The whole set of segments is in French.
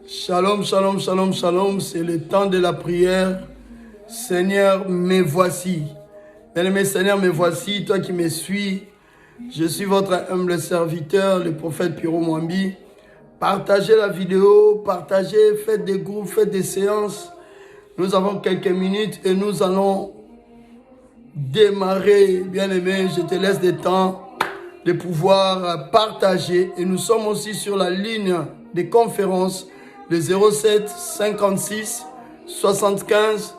Shalom, shalom, shalom, shalom. C'est le temps de la prière. Seigneur, me voici. Bien-aimé Seigneur, me voici. Toi qui me suis, je suis votre humble serviteur, le prophète Piro Mwambi. Partagez la vidéo, partagez, faites des groupes, faites des séances. Nous avons quelques minutes et nous allons démarrer. Bien-aimé, je te laisse des temps de pouvoir partager. Et nous sommes aussi sur la ligne des conférences, le 07 56 75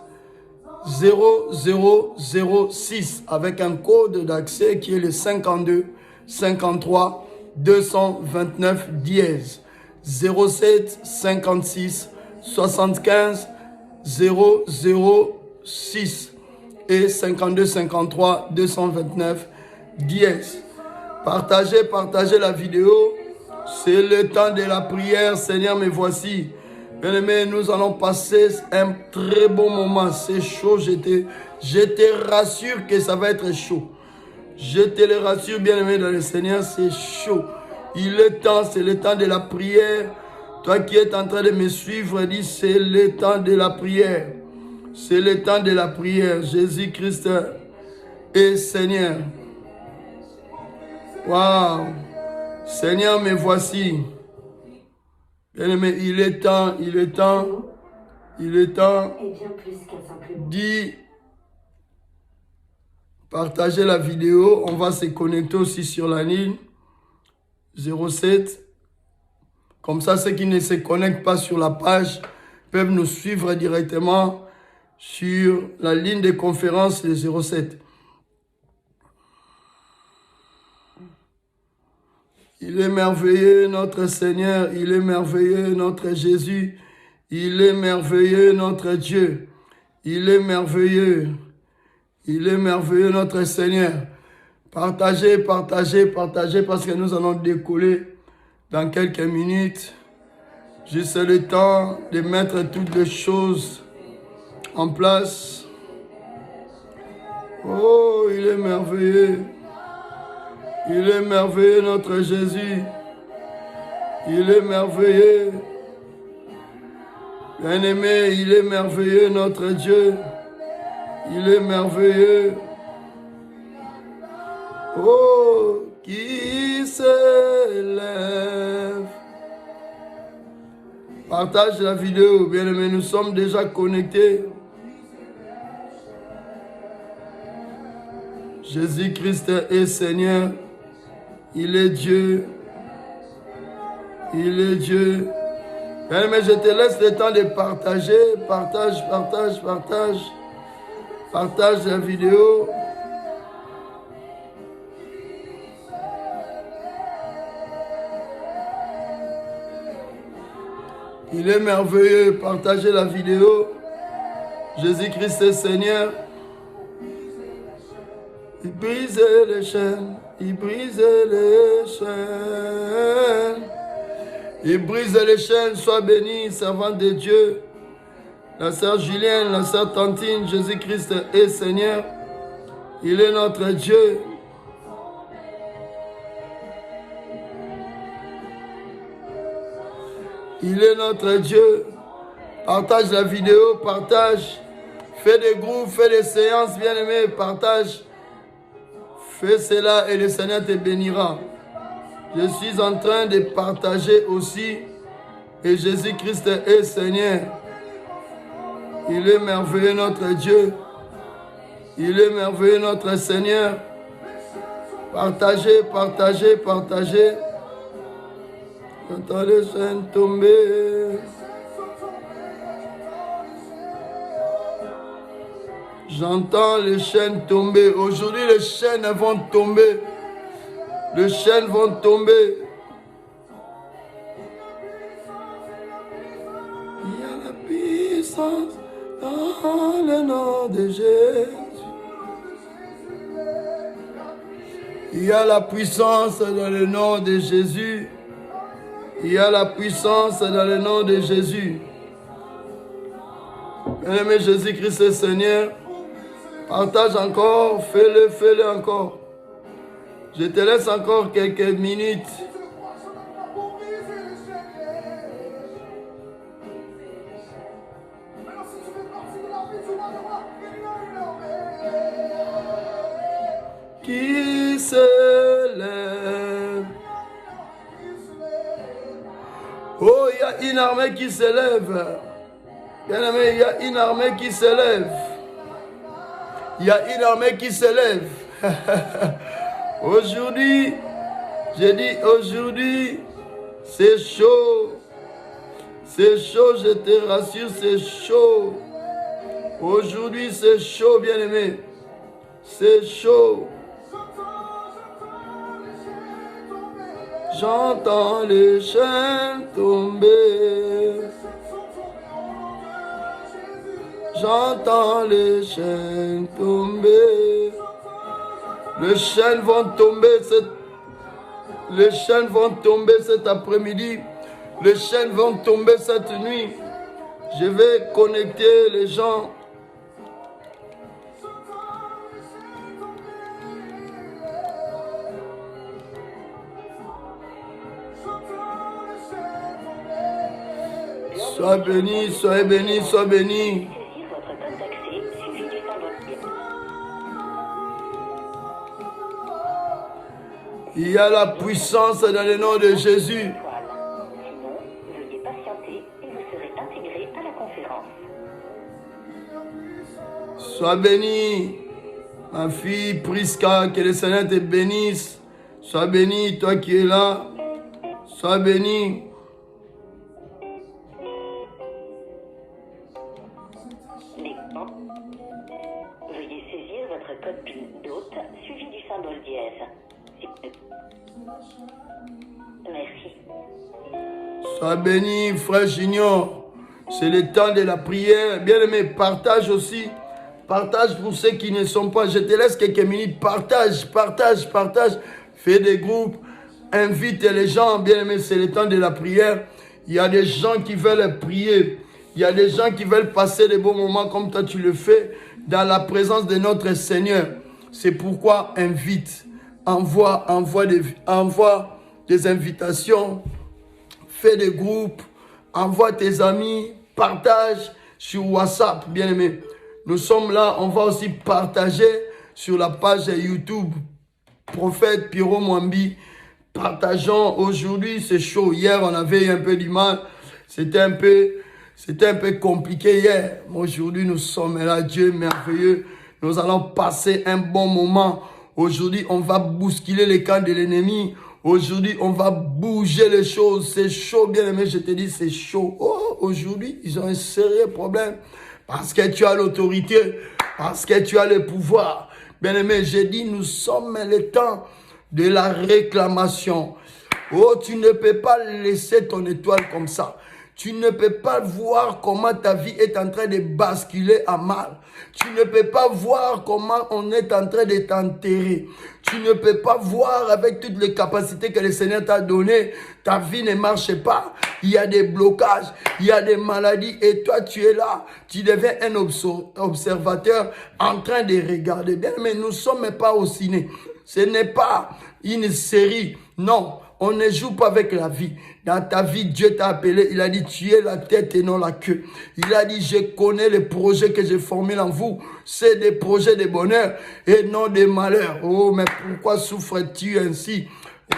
0006 avec un code d'accès qui est le 52 53 229 dièse 07 56 75 006 et 52 53 229 dièse. Partagez la vidéo. C'est le temps de la prière. Seigneur, me voici. Bien-aimés, nous allons passer un très bon moment. C'est chaud. Je te rassure que ça va être chaud. Je te le rassure, bien-aimé dans le Seigneur, c'est chaud. Il est temps, c'est le temps de la prière. Toi qui es en train de me suivre, dis, c'est le temps de la prière. C'est le temps de la prière. Jésus-Christ est Seigneur. Waouh! Seigneur, me voici. Bien-aimé, il est temps. Dis, partagez la vidéo. On va se connecter aussi sur la ligne 07. Comme ça, ceux qui ne se connectent pas sur la page peuvent nous suivre directement sur la ligne de conférence, le 07. Il est merveilleux notre Seigneur, il est merveilleux notre Jésus, il est merveilleux notre Dieu, il est merveilleux notre Seigneur. Partagez parce que nous allons décoller dans quelques minutes. Juste le temps de mettre toutes les choses en place. Oh, il est merveilleux. Il est merveilleux notre Jésus. Il est merveilleux. Bien-aimé, il est merveilleux notre Dieu. Il est merveilleux. Oh, qui s'élève. Partage la vidéo, bien-aimé, nous sommes déjà connectés. Jésus-Christ est Seigneur. Il est Dieu. Il est Dieu. Mais je te laisse le temps de partager. Partage la vidéo. Il est merveilleux. Partagez la vidéo. Jésus-Christ est Seigneur. Il brise les chaînes. Il brise les chaînes. Il brise les chaînes. Sois béni, servante de Dieu. La sœur Julienne, la sœur Tantine, Jésus-Christ est Seigneur. Il est notre Dieu. Il est notre Dieu. Partage la vidéo, partage. Fais des groupes, fais des séances, bien-aimés, partage. Fais cela et le Seigneur te bénira. Je suis en train de partager aussi. Et Jésus-Christ est Seigneur. Il est merveilleux notre Dieu. Il est merveilleux notre Seigneur. Partagez. J'entends les chaînes tomber. J'entends les chaînes tomber. Aujourd'hui, les chaînes vont tomber. Les chaînes vont tomber. Il y a la puissance dans le nom de Jésus. Il y a la puissance dans le nom de Jésus. Il y a la puissance dans le nom de Jésus. Bien-aimé Jésus-Christ est Seigneur. Partage encore, fais-le encore. Je te laisse encore quelques minutes. il y a une armée qui s'élève. Bien-aimé, il y a une armée qui s'élève. Il y a une armée qui s'élève. Aujourd'hui, j'ai dit aujourd'hui, c'est chaud. C'est chaud, je te rassure, c'est chaud. Aujourd'hui, c'est chaud, bien-aimé. C'est chaud. J'entends les chaînes tomber. J'entends les chaînes tomber. Les chaînes vont tomber cet après-midi. Les chaînes vont tomber cette nuit. Je vais connecter les gens. Sois béni, sois béni, sois béni. Il y a la puissance dans le nom de Jésus. Sois béni, ma fille Priska, que le Seigneur te bénisse. Sois béni, toi qui es là. Sois béni. Veuillez saisir votre code PIN d'hôte suivi du symbole dièse. Merci. Sois béni, frère Junior. C'est le temps de la prière. Bien-aimé, partage aussi. Partage pour ceux qui ne sont pas. Je te laisse quelques minutes. Partage, partage, partage. Fais des groupes. Invite les gens. Bien-aimé, c'est le temps de la prière. Il y a des gens qui veulent prier. Il y a des gens qui veulent passer des bons moments comme toi tu le fais dans la présence de notre Seigneur. C'est pourquoi invite. Envoie des invitations. Fais des groupes. Envoie tes amis. Partage sur WhatsApp, bien-aimé. Nous sommes là, on va aussi partager sur la page YouTube Prophète Piro Mwambi. Partageons aujourd'hui, c'est chaud. Hier, on avait eu un peu du mal. C'était un peu compliqué hier. Aujourd'hui, nous sommes là, Dieu merveilleux. Nous allons passer un bon moment. Aujourd'hui, on va bousculer les camps de l'ennemi. Aujourd'hui, on va bouger les choses. C'est chaud, bien-aimé, je te dis, c'est chaud. Oh, aujourd'hui, ils ont un sérieux problème. Parce que tu as l'autorité, parce que tu as le pouvoir. Bien-aimé, j'ai dit, nous sommes le temps de la réclamation. Oh, tu ne peux pas laisser ton étoile comme ça. Tu ne peux pas voir comment ta vie est en train de basculer à mal. Tu ne peux pas voir comment on est en train de t'enterrer. Tu ne peux pas voir avec toutes les capacités que le Seigneur t'a données. Ta vie ne marche pas. Il y a des blocages, il y a des maladies et toi tu es là. Tu deviens un observateur en train de regarder. Bien, mais nous ne sommes pas au ciné. Ce n'est pas une série. Non. On ne joue pas avec la vie. Dans ta vie, Dieu t'a appelé. Il a dit, tu es la tête et non la queue. Il a dit, je connais les projets que j'ai formés en vous. C'est des projets de bonheur et non de malheur. Oh, mais pourquoi souffres-tu ainsi?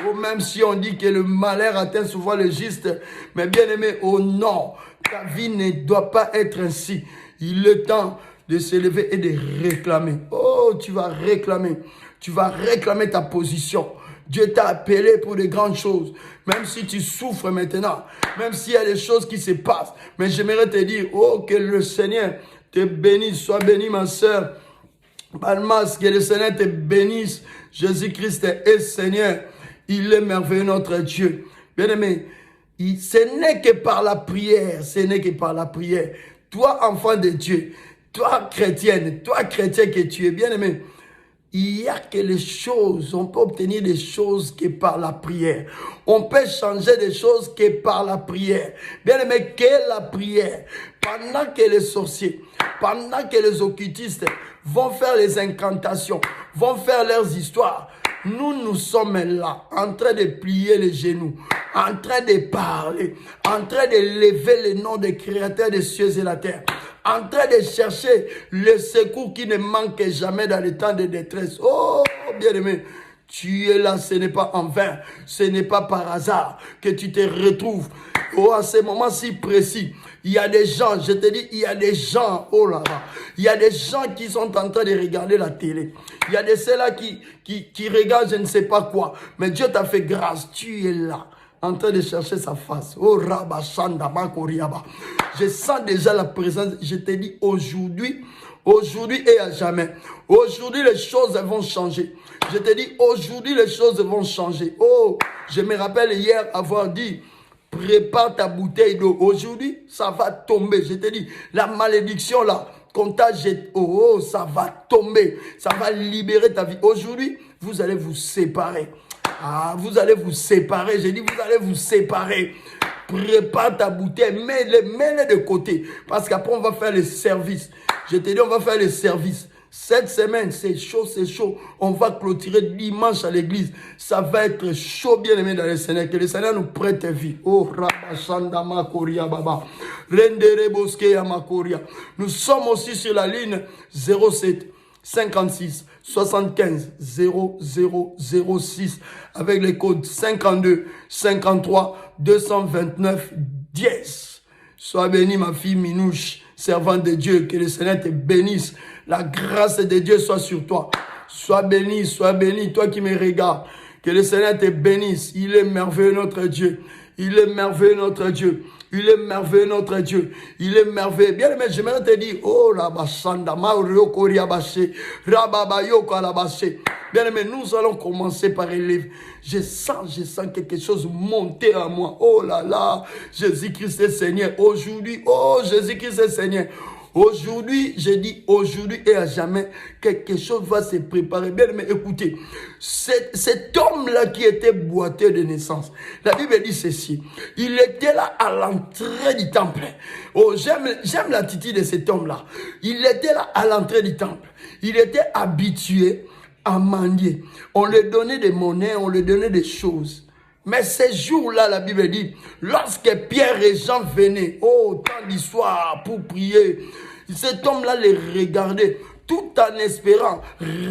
Oh, même si on dit que le malheur atteint souvent le juste. Mais bien aimé, oh non, ta vie ne doit pas être ainsi. Il est temps de se lever et de réclamer. Oh, tu vas réclamer. Tu vas réclamer ta position. Dieu t'a appelé pour de grandes choses. Même si tu souffres maintenant, même s'il y a des choses qui se passent. Mais j'aimerais te dire, oh, que le Seigneur te bénisse. Sois béni, ma soeur. Balmas, que le Seigneur te bénisse. Jésus-Christ est Seigneur. Il est merveilleux, notre Dieu. Bien-aimé, ce n'est que par la prière. Ce n'est que par la prière. Toi, enfant de Dieu, toi, chrétienne, toi, chrétien que tu es, bien-aimé, il y a que les choses, on peut obtenir des choses que par la prière. On peut changer des choses que par la prière. Bien aimé, que la prière. Pendant que les sorciers, pendant que les occultistes vont faire les incantations, vont faire leurs histoires, nous sommes là, en train de plier les genoux, en train de parler, en train de lever le nom des créateurs des cieux et la terre, en train de chercher le secours qui ne manque jamais dans les temps de détresse. Oh, bien-aimé, Tu es là, ce n'est pas en vain, ce n'est pas par hasard que tu te retrouves. Oh, à ce moment si précis, il y a des gens, je te dis, il y a des gens, oh là là, il y a des gens qui sont en train de regarder la télé. Il y a des ceux-là qui regardent je ne sais pas quoi, mais Dieu t'a fait grâce, tu es là, en train de chercher sa face. Oh Rabba Shanda Makoriaba. Je sens déjà la présence, je te dis aujourd'hui et à jamais. Aujourd'hui, les choses vont changer. Je te dis, aujourd'hui, les choses vont changer. Oh, je me rappelle hier avoir dit, prépare ta bouteille d'eau. Aujourd'hui, ça va tomber. Je te dis, la malédiction là, qu'on t'a jeté, oh, ça va tomber. Ça va libérer ta vie. Aujourd'hui, vous allez vous séparer. Ah, vous allez vous séparer. J'ai dit, vous allez vous séparer. Prépare ta bouteille, mets-les de côté. Parce qu'après, on va faire le service. Je te dis, on va faire le service. Cette semaine, c'est chaud, c'est chaud. On va clôturer dimanche à l'église. Ça va être chaud, bien aimé dans le Seigneur. Que le Seigneur nous prête vie. Oh, Rabashanda Makoria Baba. Rendere Boske Makoria. Nous sommes aussi sur la ligne 07 56 75 0006 avec les codes 52 53 229 10. Sois béni, ma fille Minouche, servante de Dieu. Que le Seigneur te bénisse. La grâce de Dieu soit sur toi. Sois béni, toi qui me regardes. Que le Seigneur te bénisse. Il est merveilleux notre Dieu. Il est merveilleux notre Dieu. Il est merveilleux notre Dieu. Il est merveilleux. Bien aimé, j'aimerais te dire, oh la bashanda, mario koria bashe, rababayo kala bashe. Bien aimé, nous allons commencer par élever. Je sens quelque chose monter à moi. Oh là là, Jésus-Christ est Seigneur. Aujourd'hui, oh Jésus-Christ est Seigneur. Aujourd'hui, je dis aujourd'hui et à jamais, quelque chose va se préparer. Bien, mais écoutez, cet homme-là qui était boiteux de naissance, la Bible dit ceci, il était là à l'entrée du temple. Oh, j'aime l'attitude de cet homme-là. Il était là à l'entrée du temple. Il était habitué à mendier. On lui donnait des monnaies, on lui donnait des choses. Mais ces jours-là, la Bible dit, lorsque Pierre et Jean venaient, oh, tant d'histoires pour prier, cet homme-là les regardait tout en espérant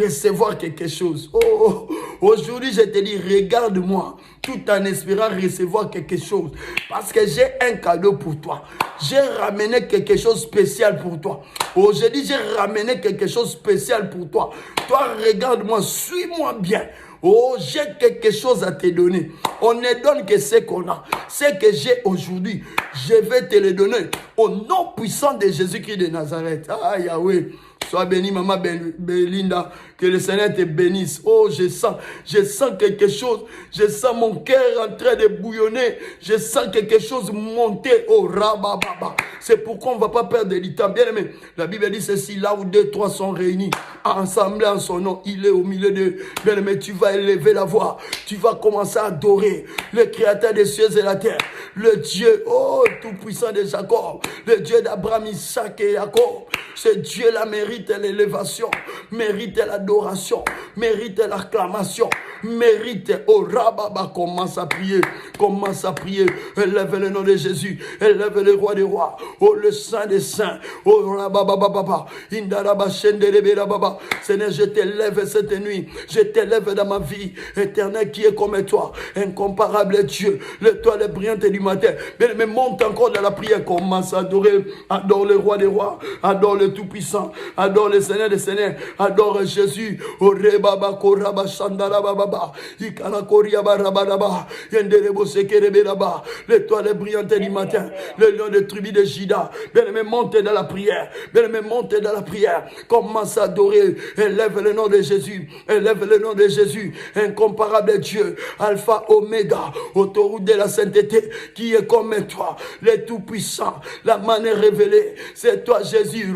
recevoir quelque chose. Oh, aujourd'hui, je te dis, regarde-moi, tout en espérant recevoir quelque chose. Parce que j'ai un cadeau pour toi. J'ai ramené quelque chose de spécial pour toi. Aujourd'hui, j'ai ramené quelque chose de spécial pour toi. Toi, regarde-moi, suis-moi bien. Oh, j'ai quelque chose à te donner. On ne donne que ce qu'on a. Ce que j'ai aujourd'hui, je vais te le donner. Au nom puissant de Jésus-Christ de Nazareth. Ah, Yahweh. Sois béni, maman Belinda. Que le Seigneur te bénisse. Oh, je sens quelque chose. Je sens mon cœur en train de bouillonner. Je sens quelque chose monter. Oh, rabababa. C'est pourquoi on ne va pas perdre du temps. Bien aimé, la Bible dit ceci, là où 2, 3 sont réunis, ensemble en son nom, il est au milieu d'eux. Bien aimé, tu vas élever la voix. Tu vas commencer à adorer le Créateur des cieux et la terre. Le Dieu, oh, tout-puissant de Jacob. Le Dieu d'Abraham, Isaac et Jacob. Ce Dieu-là mérite l'élévation, mérite l'adoration, mérite l'acclamation, mérite, oh Rababa, commence à prier, élève le nom de Jésus, élève le roi des rois, oh le saint des saints, oh Rababa, Indaraba Shendelebelababa. Seigneur, je t'élève cette nuit, je t'élève dans ma vie, éternel qui est comme toi, incomparable Dieu, l'étoile brillante du matin, mais monte encore dans la prière, commence à adorer, adore le roi des rois, adore le tout-puissant, adore le Seigneur des Seigneurs, adore Jésus. Orebaba koraba shandara baba, ikala koria barababa, yenderebo sekerebelaba, l'étoile brillante du matin, le lion de tribu de Juda. Bien-aimé, monte dans la prière. Bien-aimé, monte dans la prière. Commence à adorer. Élève le nom de Jésus. Élève le nom de Jésus. Incomparable Dieu. Alpha, Oméga. Autoroute de la sainteté. Qui est comme toi. Le tout-puissant. La manière révélée. C'est toi, Jésus.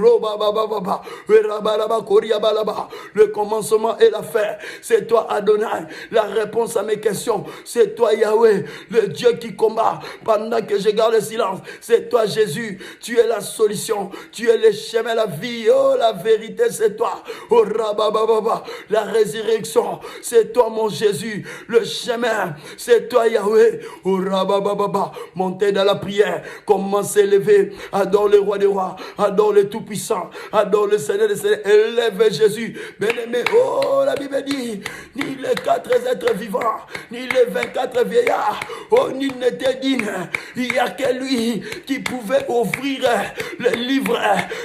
Le commencement et la fin. C'est toi, Adonai. La réponse à mes questions. C'est toi, Yahweh. Le Dieu qui combat pendant que je garde le silence. C'est toi, Jésus. tu es la solution, tu es le chemin, la vie, oh la vérité c'est toi, oh rabababa, la résurrection c'est toi mon Jésus, le chemin c'est toi Yahweh, oh rabababa, montez dans la prière, commencez à élever, adore le roi des rois, adore le tout-puissant, adore le Seigneur des seigneurs, élève Jésus, bien-aimé, oh la Bible dit, ni les 4 êtres vivants, ni les 24 vieillards, oh nul n'était digne, il n'y a que lui qui pouvait ouvrir les livres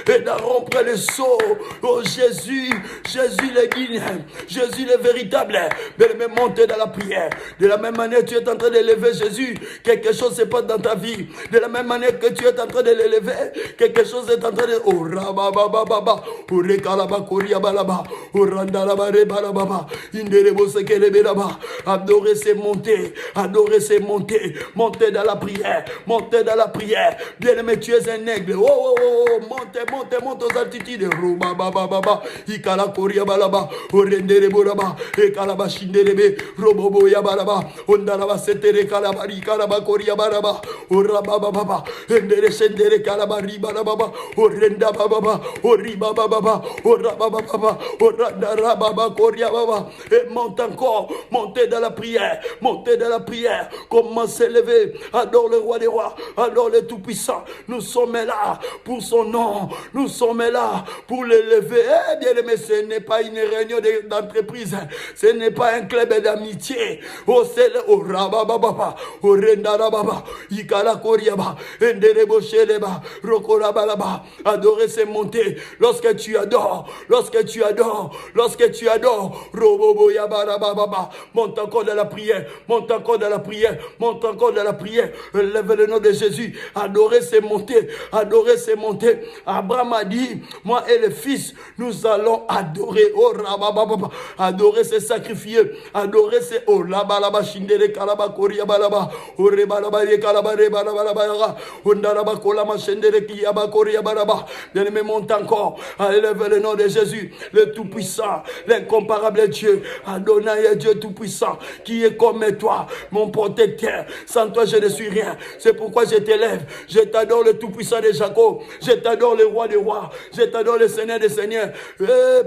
et d'en rompre les sceaux, oh Jésus, Jésus le digne, Jésus le véritable, bien-aimé, montez dans la prière, de la même manière tu es en train d'élever Jésus, quelque chose se passe dans ta vie, de la même manière que tu es en train de l'élever, quelque chose est en train de, oh rabababa, oh rekalaba koriabalaba, oh randalaba rebalababa, inderebo sekelebelaba, adorer c'est monter, adorer c'est monter, monter dans la prière, monter dans la prière, bien-aimé tu es un aigle, oh oh oh, montez, montez, montez aux altitudes, robabababa, ikala koriabalaba, oh renderebo laba, ekalaba shinderebe, robobo yabalaba, ondalaba setere kalabari kalaba koriabalaba, oh rabababa, endere sendere kalabari balababa, oh renda bababa, oh riba bababa, oh rabababa, oh randa rababa koriababa, et monte encore, montez dans la prière, montez dans la prière, commencez à lever, adore le roi des rois, adore le tout-puissant, nous sommes là pour son nom, nous sommes là pour l'élever, eh bien aimé, ce n'est pas une réunion d'entreprise, ce n'est pas un club d'amitié, oh c'est le, oh rabababa, oh renda rababa, ikala koriaba, enderebo sheleba, rokorabalaba, adorer c'est monter, lorsque tu adores, lorsque tu adores, lorsque tu adores, robobo yabarababa, monte encore dans la prière, monte encore dans la prière, monte encore dans la prière, lève le nom de Jésus, adorer c'est monter, adorer c'est monter. Abraham a dit, moi et le fils, nous allons adorer, oh rabababa, adorer c'est sacrifier, adorer c'est, oh labalaba shindere kalaba koriabalaba, oh rebalaba yekalaba rebalaba, oh ndaraba kolama shendere kiyaba koriabalaba, bien-aimé, monte encore, élève le nom de Jésus, le tout-puissant, l'incomparable Dieu, Adonai, Dieu tout-puissant, qui est comme toi, mon protecteur. Sans toi, je ne suis rien. C'est pourquoi je t'élève. Je t'adore, le tout-puissant de Jacob. Je t'adore, le roi des rois. Je t'adore, le Seigneur des seigneurs.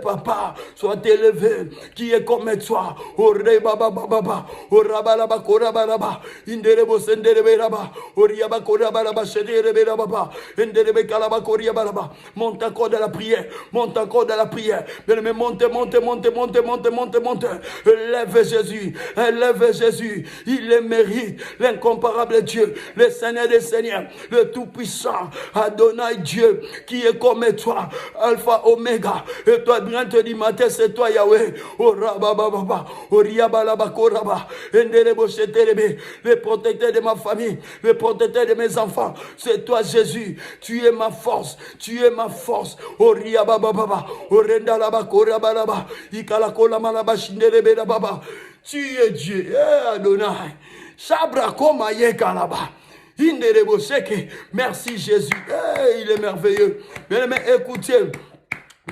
Papa, sois élevé, qui est comme toi. Oh, reba baba, oh, rabalaba, korabalaba, inderebo senderebe raba, oh, riaba korabalaba, shenderebe raba, inderebe kalaba koriabalaba. Monte encore dans la prière, monte encore dans la prière. Bien-aimé, monte, monte, monte, monte, monte, monte, monte. Élève Jésus, élève Jésus. Il le mérite, l'incomparable Dieu, le Seigneur des seigneurs, le tout-puissant, Adonai Dieu, qui est comme toi, Alpha, Oméga. Et toi, bien te dis, matin, c'est toi, Yahweh. Oh, rabababa, oh, riabalaba, koraba, enderebo sheterebe, le protecteur de ma famille, le protecteur de mes enfants. C'est toi, Jésus. Tu es ma force, tu es ma force. Oh, riabababa, oh, rendalaba, korabalaba, ikalakola malaba, shinderebe baba. Tu es Dieu, Adonai. Shabra koma yekalaba. Inderebo seke. Merci Jésus. Il est merveilleux. Bien-aimé, écoutez.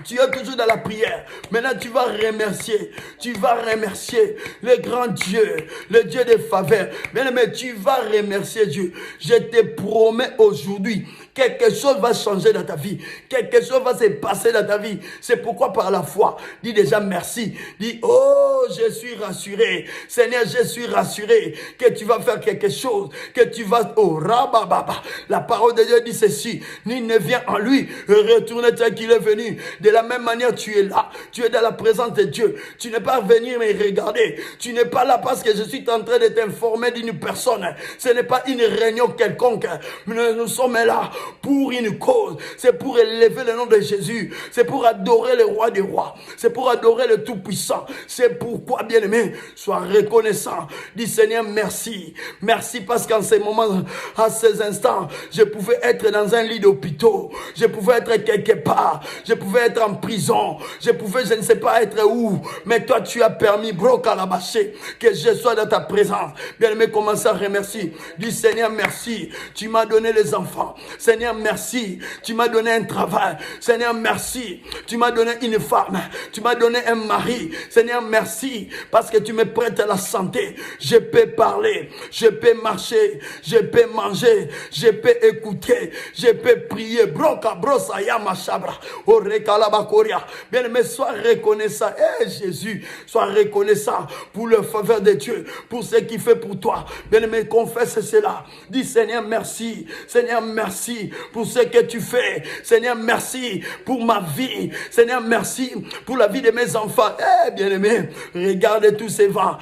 Tu es toujours dans la prière. Maintenant, tu vas remercier. Tu vas remercier le grand Dieu, le Dieu des faveurs. Bien-aimé, tu vas remercier Dieu. Je te promets aujourd'hui, quelque chose va changer dans ta vie. Quelque chose va se passer dans ta vie. C'est pourquoi par la foi, dis déjà merci. Dis, oh, je suis rassuré. Seigneur, je suis rassuré que tu vas faire quelque chose. Que tu vas, oh, rabababa. La parole de Dieu dit ceci. Nul ne vient en lui retourner tel qu'il est venu. De la même manière, tu es là. Tu es dans la présence de Dieu. Tu n'es pas venir me regarder. Tu n'es pas là parce que je suis en train de t'informer d'une personne. Ce n'est pas une réunion quelconque. Nous sommes là pour une cause. C'est pour élever le nom de Jésus. C'est pour adorer le roi des rois. C'est pour adorer le Tout-Puissant. C'est pourquoi, bien-aimé, sois reconnaissant. Dis, Seigneur, merci. Merci parce qu'en ces moments, à ces instants, je pouvais être dans un lit d'hôpital. Je pouvais être quelque part. Je pouvais être être en prison. Je pouvais, je ne sais pas être où. Mais toi, tu as permis, brocalabaché, que je sois dans ta présence. Bien-aimé, commence à remercier. Dis, Seigneur, merci. Tu m'as donné les enfants. Seigneur, merci. Tu m'as donné un travail. Seigneur, merci. Tu m'as donné une femme. Tu m'as donné un mari. Seigneur, merci. Parce que tu me prêtes la santé. Je peux parler. Je peux marcher. Je peux manger. Je peux écouter. Je peux prier. Broka, brosa, yama, shabra. Orekalabakoria. Bien-aimé, sois reconnaissant. Jésus, sois reconnaissant pour le faveur de Dieu, pour ce qu'il fait pour toi. Bien-aimé, confesse cela. Dis, Seigneur, merci. Seigneur, merci pour ce que tu fais. Seigneur, merci pour ma vie. Seigneur, merci pour la vie de mes enfants. Bien-aimé, regarde tous ces vents.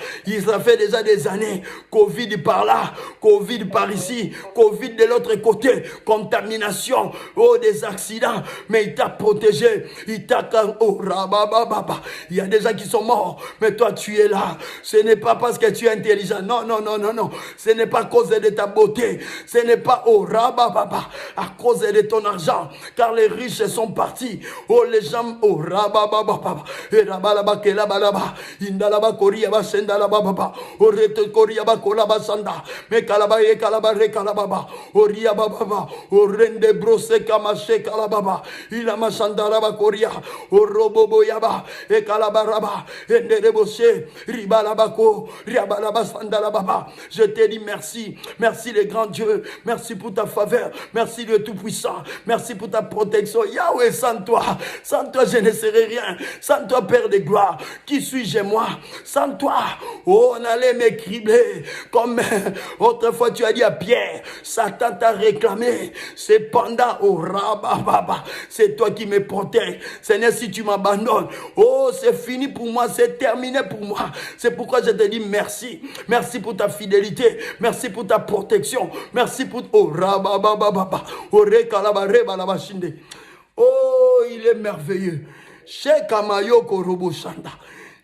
Ça fait déjà des années. Covid par là, Covid par ici, Covid de l'autre côté, contamination, des accidents. Mais il t'a protégé. Il t'a... Il y a des gens qui sont morts, mais toi tu es là. Ce n'est pas parce que tu es intelligent. Non. Ce n'est pas à cause de ta beauté. Ce n'est pas à cause de ton argent. Car les riches sont partis. Les gens je te dis merci. Merci le grand Dieu. Merci pour ta faveur. Merci le Tout-Puissant. Merci pour ta protection. Yahweh, sans toi je ne serais rien. Sans toi, Père de gloire, qui suis-je moi? Sans toi, on allait me cribler. Comme autrefois tu as dit à Pierre, Satan t'a réclamé. Cependant, c'est toi qui me protèges. Seigneur, si tu m'abandonnes, c'est fini pour moi, c'est terminé pour moi. C'est pourquoi je te dis merci. Merci pour ta fidélité. Merci pour ta protection. Merci pour... il est merveilleux.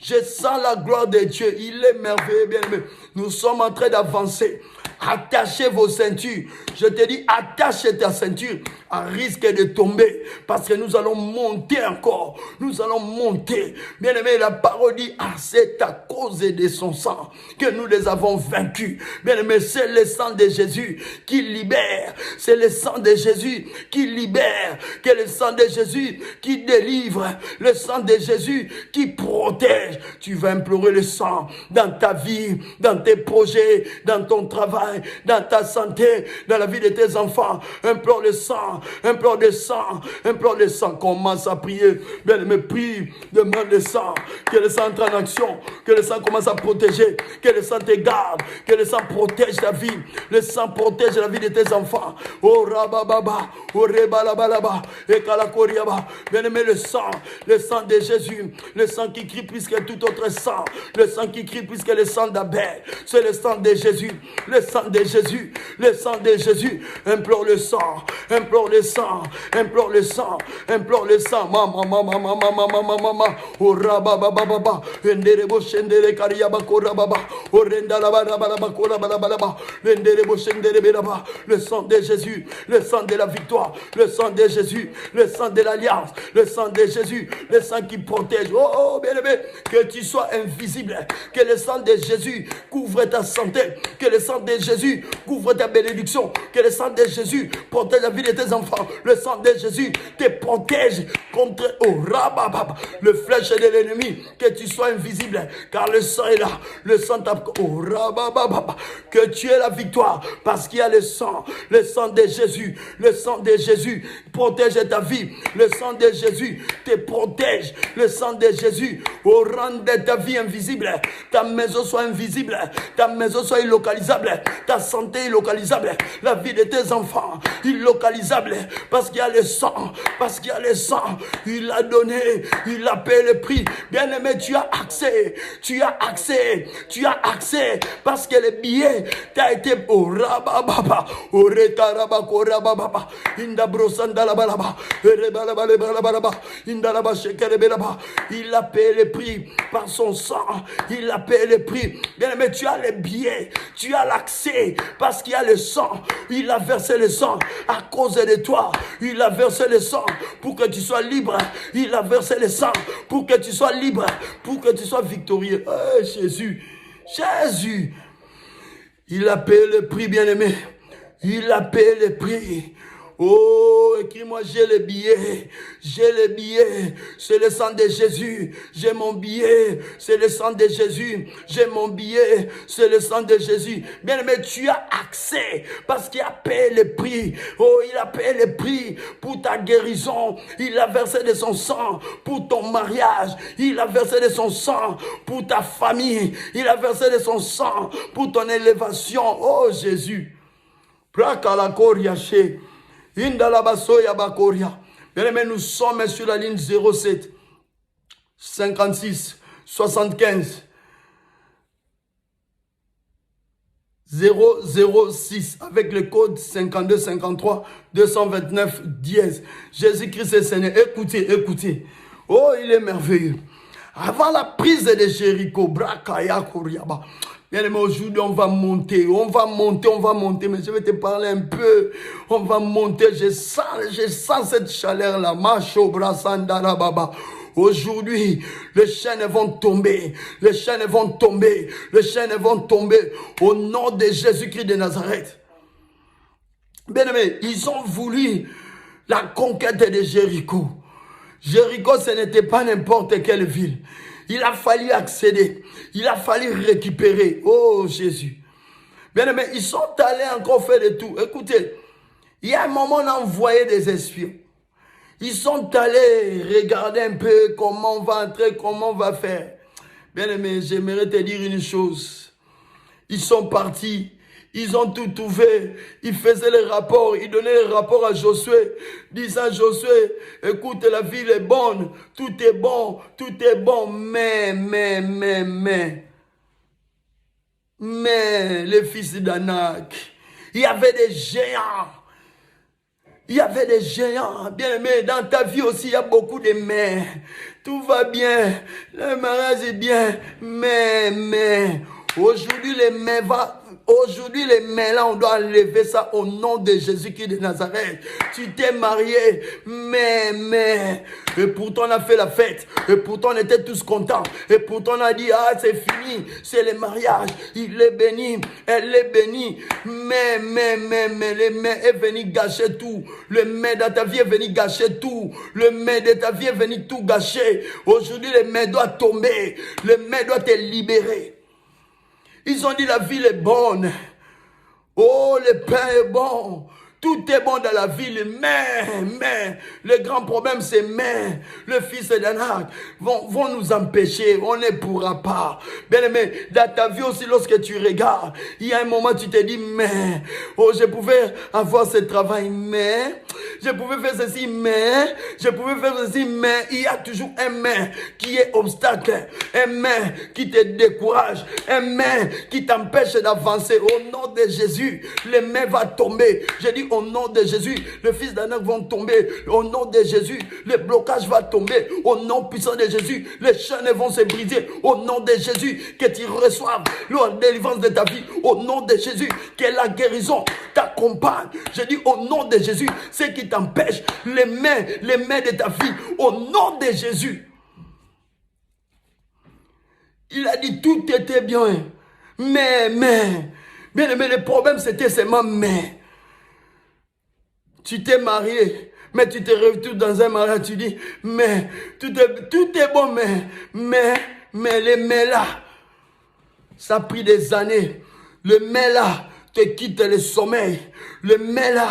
Je sens la gloire de Dieu. Il est merveilleux, bien-aimé. Nous sommes en train d'avancer. Attachez vos ceintures. Je te dis, attache ta ceinture à risque de tomber. Parce que nous allons monter encore. Nous allons monter. Bien aimé, la parole dit, c'est à cause de son sang que nous les avons vaincus. Bien aimé, c'est le sang de Jésus qui libère. C'est le sang de Jésus qui libère. Que le sang de Jésus qui délivre. Le sang de Jésus qui protège. Tu vas implorer le sang dans ta vie, dans tes projets, dans ton travail, dans ta santé, dans la vie de tes enfants. Implore le sang, implore le sang, implore le sang. Commence à prier. Bien aimé, prie, demande le sang. Que le sang entre en action. Que le sang commence à protéger. Que le sang te garde. Que le sang protège ta vie. Le sang protège la vie de tes enfants. Oh rabababa, oh rebalabalaba, et kalakoriaba. Bien aimé, le sang de Jésus. Le sang qui crie plus que tout autre sang. Le sang qui crie plus que le sang d'Abel. C'est le sang de Jésus. Le sang de Jésus, le sang de Jésus, implore le sang, implore le sang, implore le sang, implore le sang, mama, oh rabababa, enderebo shendere kariaba korababa, orenda la korabalaba, enderebo shendere belaba, le sang de Jésus, le sang de la victoire, le sang de Jésus, le sang de l'alliance, le sang de Jésus, le sang qui protège. Oh bien-aimé, que tu sois invisible, que le sang de Jésus couvre ta santé, que le sang de Jésus couvre ta bénédiction, que le sang de Jésus protège la vie de tes enfants, le sang de Jésus te protège contre le flèche de l'ennemi, que tu sois invisible, car le sang est là, le sang t'a... que tu aies la victoire, parce qu'il y a le sang de Jésus, le sang de Jésus protège ta vie, le sang de Jésus te protège, le sang de Jésus rend ta vie invisible, ta maison soit invisible, ta maison soit illocalisable, ta santé illocalisable, la vie de tes enfants illocalisable, parce qu'il y a le sang, parce qu'il y a le sang, il a donné, il a payé le prix. Bien aimé, tu as accès, parce que le billet t'a été au rabababa, au retarabako rabababa, Il a payé le prix par son sang. Il a payé le prix. Bien aimé, tu as les billets, tu as l'accès parce qu'il y a le sang. Il a versé le sang à cause de toi. Il a versé le sang pour que tu sois libre. Il a versé le sang pour que tu sois libre, pour que tu sois victorieux. Oh, Jésus, Jésus, il a payé le prix, bien-aimé. Il a payé le prix. Oh, écris-moi, j'ai le billet, c'est le sang de Jésus, j'ai mon billet, c'est le sang de Jésus, j'ai mon billet, c'est le sang de Jésus. Bien aimé, tu as accès parce qu'il a payé le prix. Oh, il a payé le prix pour ta guérison, il a versé de son sang pour ton mariage, il a versé de son sang pour ta famille, il a versé de son sang pour ton élévation. Oh Jésus, Prakalakoria. Indalabasoya Bakoria. Bien aimé, nous sommes sur la ligne 07 56 75 006 avec le code 52 53 229 dièse. Jésus-Christ est Seigneur. Écoutez, écoutez. Oh, il est merveilleux. Avant la prise de Jéricho, Brakaya Kouriaba. Bien aimé, aujourd'hui, on va monter, mais je vais te parler un peu. On va monter, je sens cette chaleur-là. Macho Brasandara Baba. Aujourd'hui, les chaînes vont tomber, les chaînes vont tomber, les chaînes vont tomber au nom de Jésus-Christ de Nazareth. Bien aimé, ils ont voulu la conquête de Jéricho. Jéricho, ce n'était pas n'importe quelle ville. Il a fallu accéder. Il a fallu récupérer. Oh Jésus. Bien aimé, ils sont allés encore faire de tout. Écoutez, il y a un moment, on a envoyé des espions. Ils sont allés regarder un peu comment on va entrer, comment on va faire. Bien aimé, j'aimerais te dire une chose. Ils sont partis. Ils ont tout trouvé. Ils faisaient les rapports. Ils donnaient les rapports à Josué. Disant, Josué, écoute, la ville est bonne. Tout est bon. Tout est bon. Mais, les fils d'Anak, il y avait des géants. Il y avait des géants. Bien aimé, dans ta vie aussi, il y a beaucoup de mais. Tout va bien. Le mariage est bien. Mais. Aujourd'hui, les mais là, on doit enlever ça au nom de Jésus-Christ de Nazareth. Tu t'es marié, mais. Et pourtant, on a fait la fête. Et pourtant, on était tous contents. Et pourtant, on a dit, ah, c'est fini. C'est le mariage. Il est béni. Elle est bénie. Mais, le mais est venu gâcher tout. Le mais de ta vie est venu gâcher tout. Le mais de ta vie est venu tout gâcher. Aujourd'hui, le mais doit tomber. Le mais doit te libérer. Ils ont dit la ville est bonne. Oh, le pain est bon. Tout est bon dans la ville, mais, le grand problème c'est mais, le fils d'Anak vont nous empêcher, on ne pourra pas. Bien aimé, dans ta vie aussi, lorsque tu regardes, il y a un moment tu te dis, mais, oh, je pouvais avoir ce travail, mais, je pouvais faire ceci, mais, je pouvais faire ceci, mais, il y a toujours un mais qui est obstacle, un mais qui te décourage, un mais qui t'empêche d'avancer. Au nom de Jésus, le mais va tomber. Je dis, au nom de Jésus, le fils d'Anak vont tomber. Au nom de Jésus, le blocage va tomber. Au nom puissant de Jésus, les chaînes vont se briser. Au nom de Jésus, que tu reçoives la délivrance de ta vie. Au nom de Jésus, que la guérison t'accompagne. Je dis au nom de Jésus, ce qui t'empêche, les mains de ta vie. Au nom de Jésus. Il a dit tout était bien. Mais, bien aimé, le problème c'était seulement mais. Tu t'es marié, mais tu te retrouves dans un mariage, tu dis, mais, tout est bon, mais, les mais là, ça a pris des années. Le mais là te quitte le sommeil. Le mais là,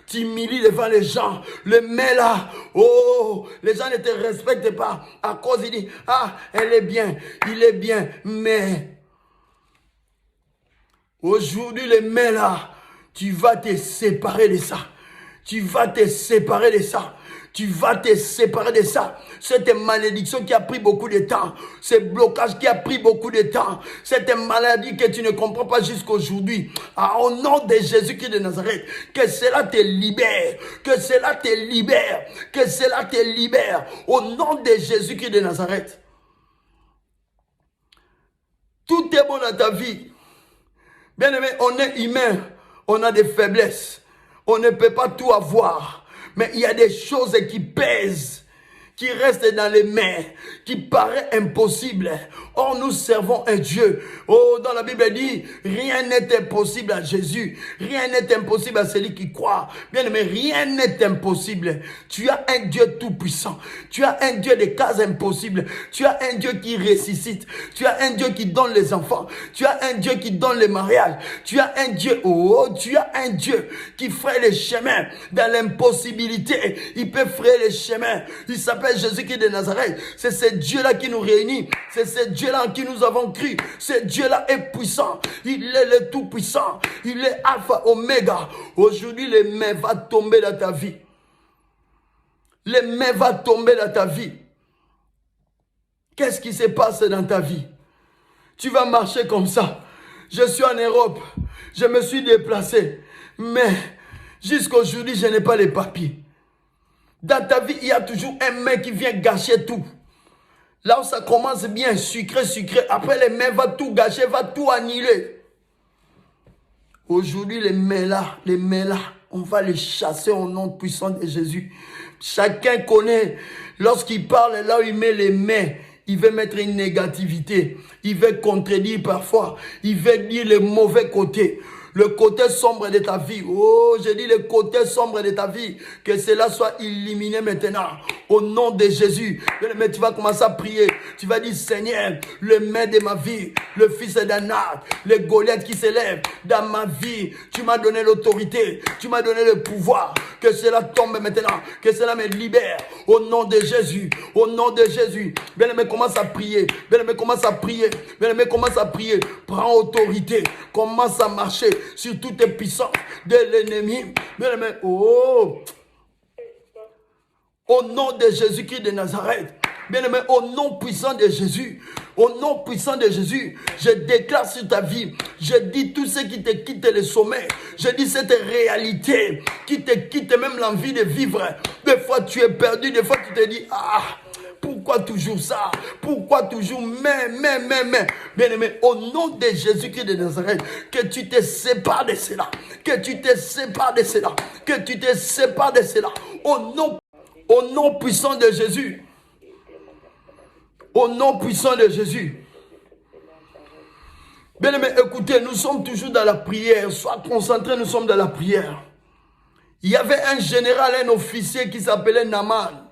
tu humilies devant les gens. Le mais là, oh, les gens ne te respectent pas. À cause, ils disent, ah, elle est bien, il est bien, mais. Aujourd'hui, le mais là, tu vas te séparer de ça. Tu vas te séparer de ça. Tu vas te séparer de ça. Cette malédiction qui a pris beaucoup de temps. Ce blocage qui a pris beaucoup de temps. Cette maladie que tu ne comprends pas jusqu'aujourd'hui. Au nom de Jésus-Christ de Nazareth. Que cela te libère. Que cela te libère. Que cela te libère. Au nom de Jésus-Christ de Nazareth. Tout est bon dans ta vie. Bien aimé, on est humain. On a des faiblesses. On ne peut pas tout avoir. Mais il y a des choses qui pèsent, qui restent dans les mains, qui paraissent impossibles. Or, nous servons un Dieu. Oh, dans la Bible dit, rien n'est impossible à Jésus. Rien n'est impossible à celui qui croit. Bien aimé, rien n'est impossible. Tu as un Dieu tout-puissant. Tu as un Dieu des cas impossibles. Tu as un Dieu qui ressuscite. Tu as un Dieu qui donne les enfants. Tu as un Dieu qui donne les mariages. Tu as un Dieu, tu as un Dieu qui ferait les chemins dans l'impossibilité. Il peut frayer les chemins. Il s'appelle Jésus-Christ de Nazareth. C'est ce Dieu-là qui nous réunit. C'est ce Dieu-là en qui nous avons cru. Ce Dieu-là est puissant. Il est le tout-puissant. Il est Alpha, Oméga. Aujourd'hui, les mains vont tomber dans ta vie. Les mains vont tomber dans ta vie. Qu'est-ce qui se passe dans ta vie? Tu vas marcher comme ça. Je suis en Europe. Je me suis déplacé. Mais jusqu'à aujourd'hui, je n'ai pas les papiers. Dans ta vie, il y a toujours un mec qui vient gâcher tout. Là où ça commence bien, sucré, sucré. Après, les mains vont tout gâcher, vont tout annihiler. Aujourd'hui, les mains là, on va les chasser au nom puissant de Jésus. Chacun connaît, lorsqu'il parle, là où il met les mains, il veut mettre une négativité. Il veut contredire parfois. Il veut dire le mauvais côté. Le côté sombre de ta vie. Oh, je dis le côté sombre de ta vie. Que cela soit éliminé maintenant. Au nom de Jésus. Mais tu vas commencer à prier. Tu vas dire, Seigneur, le maître de ma vie, le fils d'Anat, le Goliath qui s'élève dans ma vie. Tu m'as donné l'autorité. Tu m'as donné le pouvoir. Que cela tombe maintenant. Que cela me libère. Au nom de Jésus. Au nom de Jésus. Bien-aimé, commence à prier. Bien-aimé, commence à prier. Bien-aimé, commence à prier. Prends autorité. Commence à marcher sur toutes les puissances de l'ennemi. Bien-aimé, au nom de Jésus-Christ de Nazareth. Bien-aimé, au nom puissant de Jésus. Au nom puissant de Jésus, je déclare sur ta vie, je dis tout ce qui te quitte le sommeil, je dis cette réalité qui te quitte même l'envie de vivre. Des fois tu es perdu, des fois tu te dis, pourquoi toujours ça? Pourquoi toujours mais. Bien-aimé, au nom de Jésus-Christ de Nazareth, que tu te sépares de cela. Que tu te sépares de cela. Que tu te sépares de cela. Au nom puissant de Jésus. Au nom puissant de Jésus. Bien-aimé, écoutez, nous sommes toujours dans la prière. Sois concentrés, nous sommes dans la prière. Il y avait un général, un officier qui s'appelait Naaman.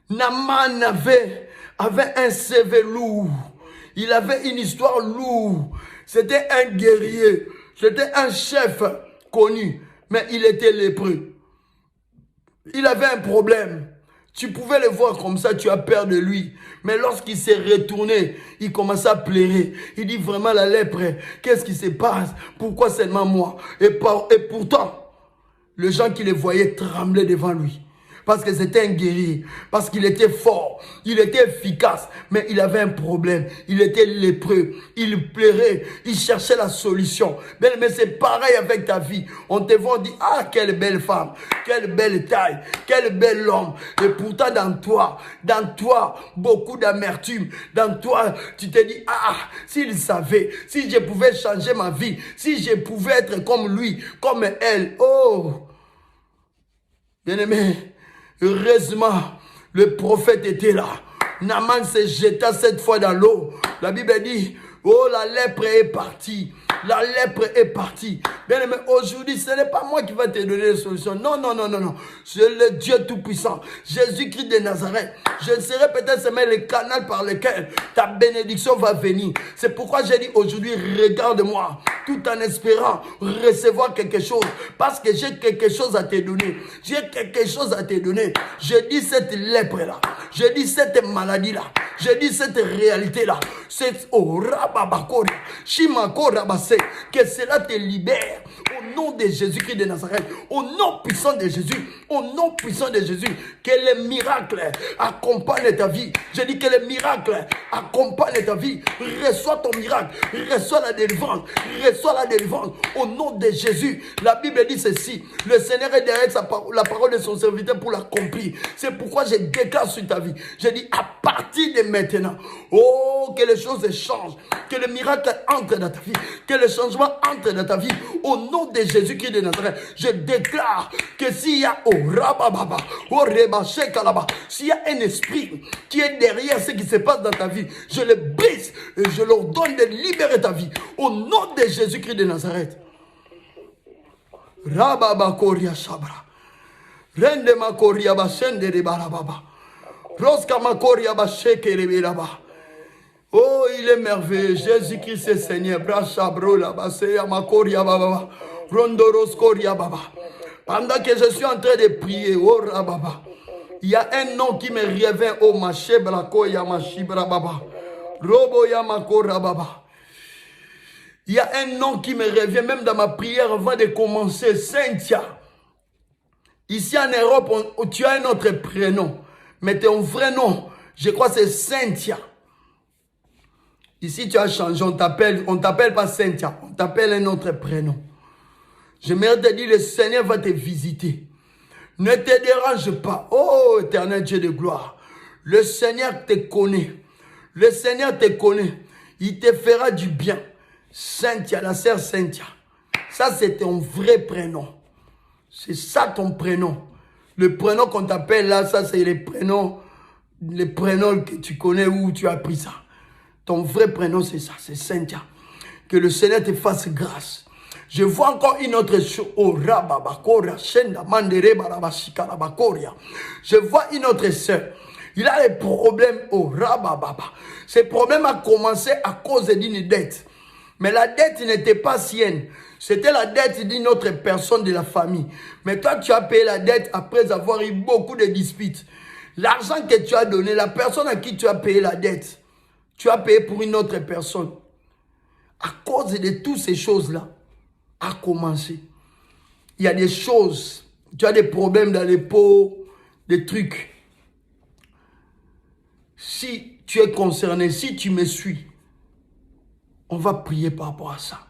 Naaman avait un CV lourd. Il avait une histoire lourde. C'était un guerrier. C'était un chef connu. Mais il était lépreux. Il avait un problème. Tu pouvais le voir comme ça, tu as peur de lui. Mais lorsqu'il s'est retourné, il commençait à pleurer. Il dit vraiment la lèpre, qu'est-ce qui se passe? Pourquoi seulement moi? Et pourtant, les gens qui le voyaient tremblaient devant lui. Parce que c'était un guerrier, parce qu'il était fort, il était efficace, mais il avait un problème, il était lépreux, il pleurait, il cherchait la solution. Mais c'est pareil avec ta vie, on te voit dire, quelle belle femme, quelle belle taille, quel bel homme, et pourtant dans toi, beaucoup d'amertume, dans toi, tu te dis, s'il savait, si je pouvais changer ma vie, si je pouvais être comme lui, comme elle, bien-aimé, heureusement, le prophète était là. Naaman se jeta cette fois dans l'eau. La Bible dit, la lèpre est partie. La lèpre est partie. Bien aimé, aujourd'hui, ce n'est pas moi qui va te donner les solutions. Non. C'est le Dieu Tout-Puissant. Jésus-Christ de Nazareth. Je serai peut-être seulement le canal par lequel ta bénédiction va venir. C'est pourquoi j'ai dit aujourd'hui, regarde-moi. Tout en espérant recevoir quelque chose. Parce que j'ai quelque chose à te donner. J'ai quelque chose à te donner. Je dis cette lèpre-là. Je dis cette maladie-là. Je dis cette réalité-là. C'est au Rababakori, Shimakorabase, que cela te libère. Au nom de Jésus-Christ de Nazareth, au nom puissant de Jésus, au nom puissant de Jésus, que les miracles accompagnent ta vie. Je dis que les miracles accompagnent ta vie. Reçois ton miracle, reçois la délivrance, reçois la délivrance. Au nom de Jésus, la Bible dit ceci, le Seigneur est derrière la parole de son serviteur pour l'accomplir. C'est pourquoi je déclare sur ta vie. Je dis à partir de maintenant, oh, que les choses changent, que le miracle entre dans ta vie, que le changement entre dans ta vie. Au nom de Jésus-Christ de Nazareth, je déclare que s'il y a s'il y a un esprit qui est derrière ce qui se passe dans ta vie, je le brise et je leur donne de libérer ta vie. Au nom de Jésus-Christ de Nazareth. Rababakoria Sabra. Rende makoria basende de barababa. Roska makoria basheke rebelaba. Oh, il est merveilleux. Jésus-Christ est Seigneur. Brachabro la baseya makoria baba. Rondoros koria baba. Pendant que je suis en train de prier, oh rababa, il y a un nom qui me revient, oh machebrako ya machibra baba. Robo ya makora baba. Il y a un nom qui me revient même dans ma prière avant de commencer, Cynthia. Ici en Europe, tu as un autre prénom. Mais ton vrai nom, je crois que c'est Cynthia. Ici, tu as changé, on t'appelle pas Cynthia, on t'appelle un autre prénom. J'aimerais te dire, le Seigneur va te visiter. Ne te dérange pas. Oh, éternel Dieu de gloire. Le Seigneur te connaît. Le Seigneur te connaît. Il te fera du bien. Cynthia, la sœur Cynthia. Ça, c'est ton vrai prénom. C'est ça ton prénom. Le prénom qu'on t'appelle là, ça c'est les prénoms que tu connais où tu as appris ça. Ton vrai prénom c'est ça, c'est Cynthia. Que le Seigneur te fasse grâce. Je vois encore une autre chose. Je vois une autre sœur. Il a des problèmes au Rabababa. Ce problème a commencé à cause d'une dette. Mais la dette n'était pas sienne. C'était la dette d'une autre personne de la famille. Mais toi, tu as payé la dette après avoir eu beaucoup de disputes. L'argent que tu as donné, la personne à qui tu as payé la dette, tu as payé pour une autre personne. À cause de toutes ces choses-là, a commencé. Il y a des choses, tu as des problèmes dans les peaux, des trucs. Si tu es concerné, si tu me suis, on va prier par rapport à ça.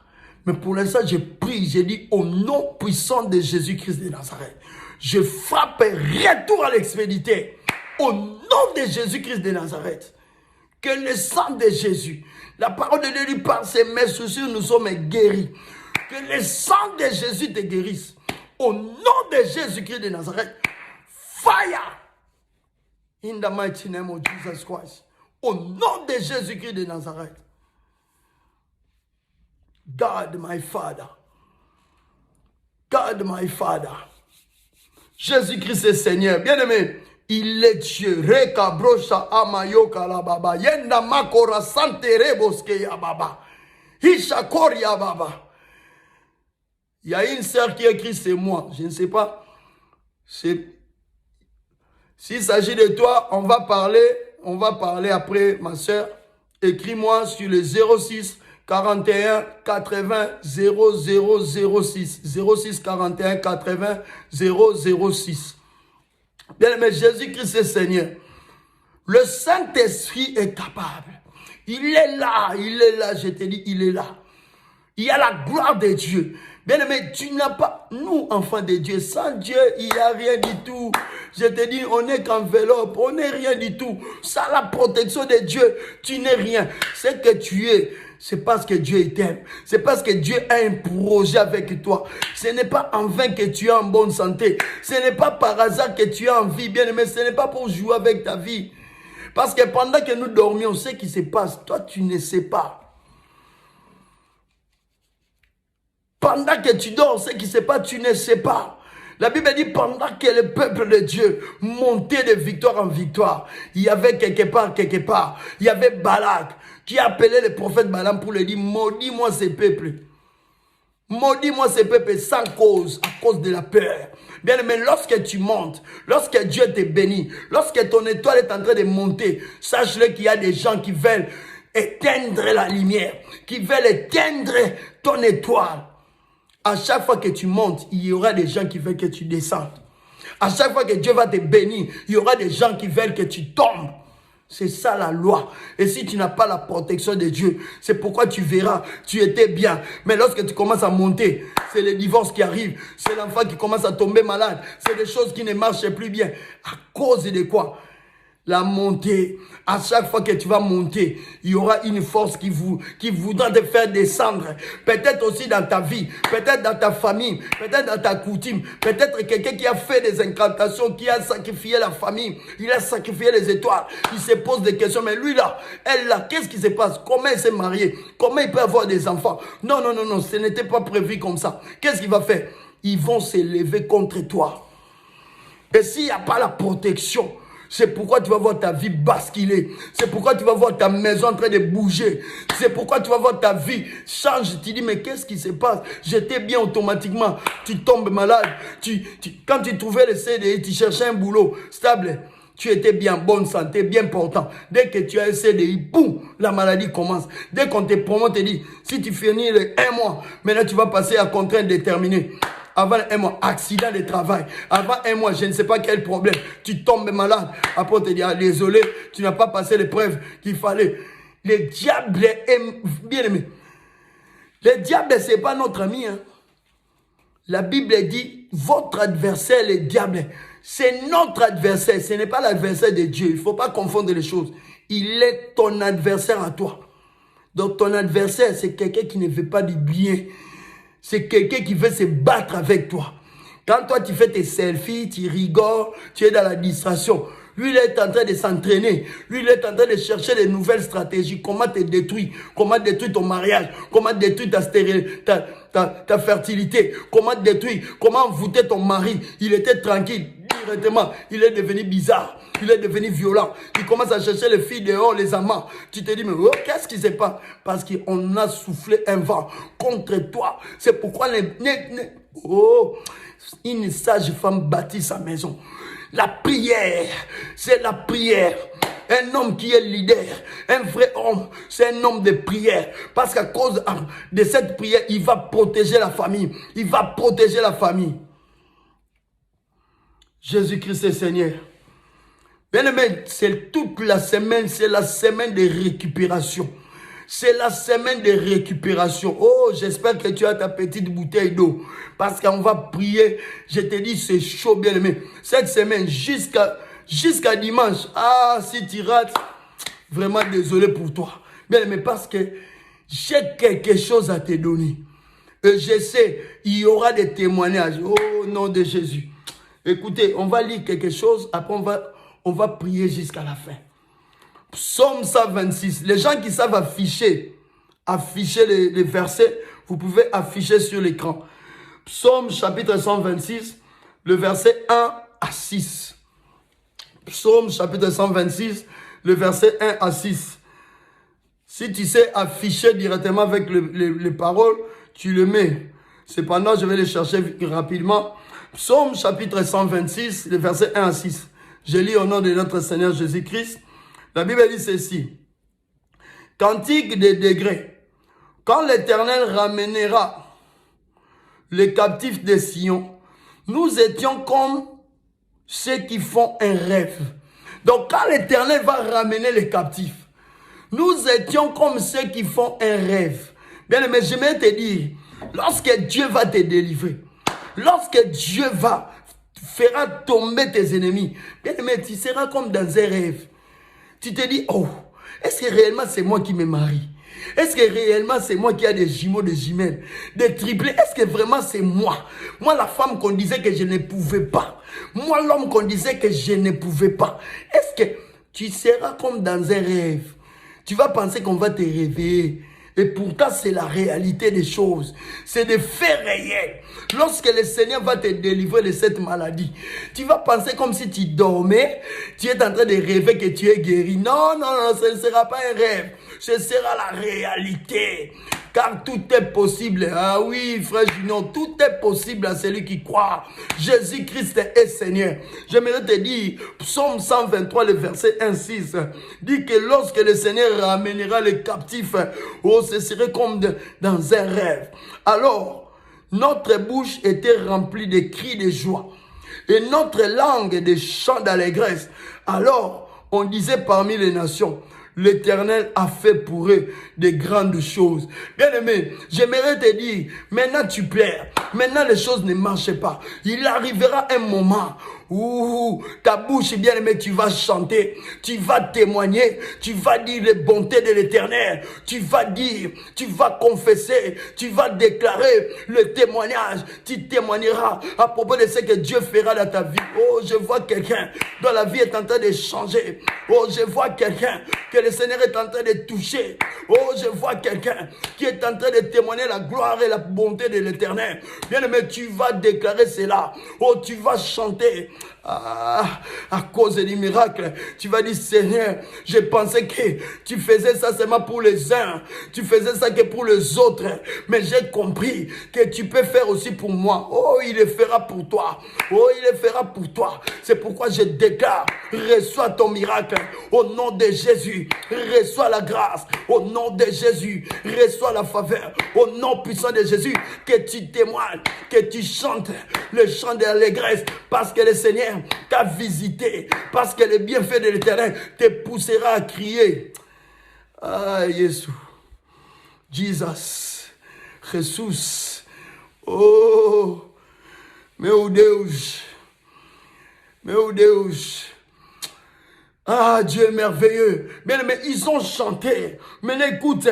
Mais pour l'instant, je prie, je dis au nom puissant de Jésus-Christ de Nazareth, je frappe retour à l'expéditeur. Au nom de Jésus-Christ de Nazareth, que le sang de Jésus, la parole de Dieu lui parle, ses mains sur nous sommes guéris. Que le sang de Jésus te guérisse. Au nom de Jésus-Christ de Nazareth, fire! In the mighty name of Jesus Christ. Au nom de Jésus-Christ de Nazareth. God, my Father. God, my Father. Jésus-Christ est Seigneur. Bien-aimé, il est Dieu. Reka brocha amayoka la baba. Yenda makora sante reboske ya baba. Ishakori ya baba. Il y a une sœur qui écrit, c'est moi. Je ne sais pas. S'il s'agit de toi, on va parler après, ma sœur. Écris-moi sur le 06 41 80 0006. 06 41 80 006. Bien, mais Jésus-Christ est Seigneur. Le Saint-Esprit est capable. Il est là, je te dis, il est là. Il y a la gloire de Dieu. Bien aimé, tu n'as pas, nous, enfants de Dieu, sans Dieu, il n'y a rien du tout. Je te dis, on n'est qu'enveloppe, on n'est rien du tout. Sans la protection de Dieu, tu n'es rien. Ce que tu es, c'est parce que Dieu t'aime. C'est parce que Dieu a un projet avec toi. Ce n'est pas en vain que tu es en bonne santé. Ce n'est pas par hasard que tu es en vie, bien aimé. Ce n'est pas pour jouer avec ta vie. Parce que pendant que nous dormions, ce qui se passe, toi, tu ne sais pas. Pendant que tu dors, ce qui se passe, tu ne sais pas. La Bible dit, pendant que le peuple de Dieu montait de victoire en victoire, il y avait quelque part, il y avait Balak qui appelait le prophète Balaam pour lui dire, maudis-moi ces peuples. Maudis-moi ces peuples sans cause, à cause de la peur. Bien aimé, lorsque tu montes, lorsque Dieu te bénit, lorsque ton étoile est en train de monter, sache-le qu'il y a des gens qui veulent éteindre la lumière, qui veulent éteindre ton étoile. À chaque fois que tu montes, il y aura des gens qui veulent que tu descendes. À chaque fois que Dieu va te bénir, il y aura des gens qui veulent que tu tombes. C'est ça la loi. Et si tu n'as pas la protection de Dieu, c'est pourquoi tu verras, tu étais bien. Mais lorsque tu commences à monter, c'est le divorce qui arrive. C'est l'enfant qui commence à tomber malade. C'est des choses qui ne marchent plus bien. À cause de quoi? La montée. À chaque fois que tu vas monter, il y aura une force qui voudra te faire descendre. Peut-être aussi dans ta vie, peut-être dans ta famille, peut-être dans ta coutume, peut-être quelqu'un qui a fait des incantations, qui a sacrifié la famille, il a sacrifié les étoiles. Il se pose des questions, mais lui là, elle là, qu'est-ce qui se passe? Comment il s'est marié? Comment il peut avoir des enfants? Non, non, non, non, ce n'était pas prévu comme ça. Qu'est-ce qu'il va faire? Ils vont s'élever contre toi. Et s'il n'y a pas la protection, c'est pourquoi tu vas voir ta vie basculer. C'est pourquoi tu vas voir ta maison en train de bouger. C'est pourquoi tu vas voir ta vie changer. Tu dis, mais qu'est-ce qui se passe? J'étais bien automatiquement. Tu tombes malade. Quand tu trouvais le CDI, tu cherchais un boulot stable. Tu étais bien, bonne santé, bien portant. Dès que tu as un CDI, boum, la maladie commence. Dès qu'on te promet, on te dit, si tu finis les 1 mois, maintenant tu vas passer à contrainte déterminée. Avant 1 mois, accident de travail. Avant 1 mois, je ne sais pas quel problème. Tu tombes malade. Après, on te dit, ah, désolé, tu n'as pas passé l'épreuve qu'il fallait. Le diable est bien aimé. Le diable, ce n'est pas notre ami. Hein. La Bible dit, votre adversaire, le diable, c'est notre adversaire. Ce n'est pas l'adversaire de Dieu. Il ne faut pas confondre les choses. Il est ton adversaire à toi. Donc, ton adversaire, c'est quelqu'un qui ne veut pas du bien. C'est quelqu'un qui veut se battre avec toi. Quand toi, tu fais tes selfies, tu rigoles, tu es dans la distraction. Lui, il est en train de s'entraîner. Lui, il est en train de chercher de nouvelles stratégies. Comment te détruire? Comment détruire ton mariage? Comment détruire ta fertilité? Comment détruire? Comment envoûter ton mari? Il était tranquille. Directement, il est devenu bizarre. Il est devenu violent. Il commence à chercher les filles dehors, les amants. Tu te dis, mais oh, qu'est-ce qui se passe? Parce qu'on a soufflé un vent contre toi. C'est pourquoi une sage femme bâtit sa maison. La prière, c'est la prière. Un homme qui est leader, un vrai homme, c'est un homme de prière. Parce qu'à cause de cette prière, il va protéger la famille. Il va protéger la famille. Jésus-Christ est Seigneur. Bien aimé, c'est toute la semaine, c'est la semaine de récupération. C'est la semaine de récupération. Oh, j'espère que tu as ta petite bouteille d'eau. Parce qu'on va prier. Je te dis, c'est chaud, bien aimé. Cette semaine, jusqu'à dimanche. Ah, si tu rates, vraiment désolé pour toi. Bien aimé, parce que j'ai quelque chose à te donner. Et je sais, il y aura des témoignages. Oh, au nom de Jésus. Écoutez, on va lire quelque chose, après on va prier jusqu'à la fin. Psaume 126. Les gens qui savent afficher les versets, vous pouvez afficher sur l'écran. Psaume chapitre 126, le verset 1 à 6. Psaume chapitre 126, le verset 1 à 6. Si tu sais afficher directement avec les paroles, tu le mets. Cependant, je vais les chercher rapidement. Psaume chapitre 126, le verset 1 à 6. Je lis au nom de notre Seigneur Jésus-Christ. La Bible dit ceci. Cantique des degrés. Quand l'Éternel ramènera les captifs de Sion, nous étions comme ceux qui font un rêve. Donc quand l'Éternel va ramener les captifs, nous étions comme ceux qui font un rêve. Bien aimé, je vais te dire, lorsque Dieu va te délivrer, lorsque Dieu fera tomber tes ennemis, bien aimé, tu seras comme dans un rêve. Tu te dis, oh, est-ce que réellement c'est moi qui me marie? Est-ce que réellement c'est moi qui ai des jumeaux, des jumelles, des triplés? Est-ce que vraiment c'est moi? Moi, la femme qu'on disait que je ne pouvais pas. Moi, l'homme qu'on disait que je ne pouvais pas. Est-ce que tu seras comme dans un rêve? Tu vas penser qu'on va te réveiller. Et pourtant, c'est la réalité des choses. C'est des faits réels. Lorsque le Seigneur va te délivrer de cette maladie, tu vas penser comme si tu dormais, tu es en train de rêver que tu es guéri. Non, non, non, ce ne sera pas un rêve. Ce sera la réalité. car tout est possible. Ah oui, frère Junior, tout est possible à celui qui croit. Jésus-Christ est Seigneur. J'aimerais te dire, Psaume 123, le verset 1-6, dit que lorsque le Seigneur ramènera les captifs, oh, ce serait comme dans un rêve. Alors, notre bouche était remplie de cris de joie et notre langue de chants d'allégresse. Alors, on disait parmi les nations, l'Éternel a fait pour eux de grandes choses. Bien-aimé, j'aimerais te dire, maintenant tu pleures, maintenant les choses ne marchent pas. Il arrivera un moment où ta bouche, bien-aimé, tu vas chanter, tu vas témoigner, tu vas dire les bontés de l'Éternel, tu vas dire, tu vas confesser, tu vas déclarer le témoignage, tu témoigneras à propos de ce que Dieu fera dans ta vie. Oh, je vois quelqu'un dont la vie est en train de changer. Oh, je vois quelqu'un que le Seigneur est en train de toucher. Oh, je vois quelqu'un qui est en train de témoigner la gloire et la bonté de l'Éternel. Bien-aimé, tu vas déclarer cela. Oh, tu vas chanter. À cause du miracle, tu vas dire, Seigneur, je pensais que tu faisais ça seulement pour les uns, tu faisais ça que pour les autres, mais j'ai compris que tu peux faire aussi pour moi. Oh, il le fera pour toi. Oh, il le fera pour toi. C'est pourquoi je déclare, reçois ton miracle au nom de Jésus. Reçois la grâce au nom de Jésus. Reçois la faveur au nom puissant de Jésus. Que tu témoignes, que tu chantes le chant de l'allégresse, parce que le Seigneur t'a visité, parce que le bienfait de l'Éternel te poussera à crier. Ah, Jésus, Jesus, Jesus, oh, meu Deus, meu Deus. Ah, Dieu est merveilleux. Mais ils ont chanté. Mais écoute,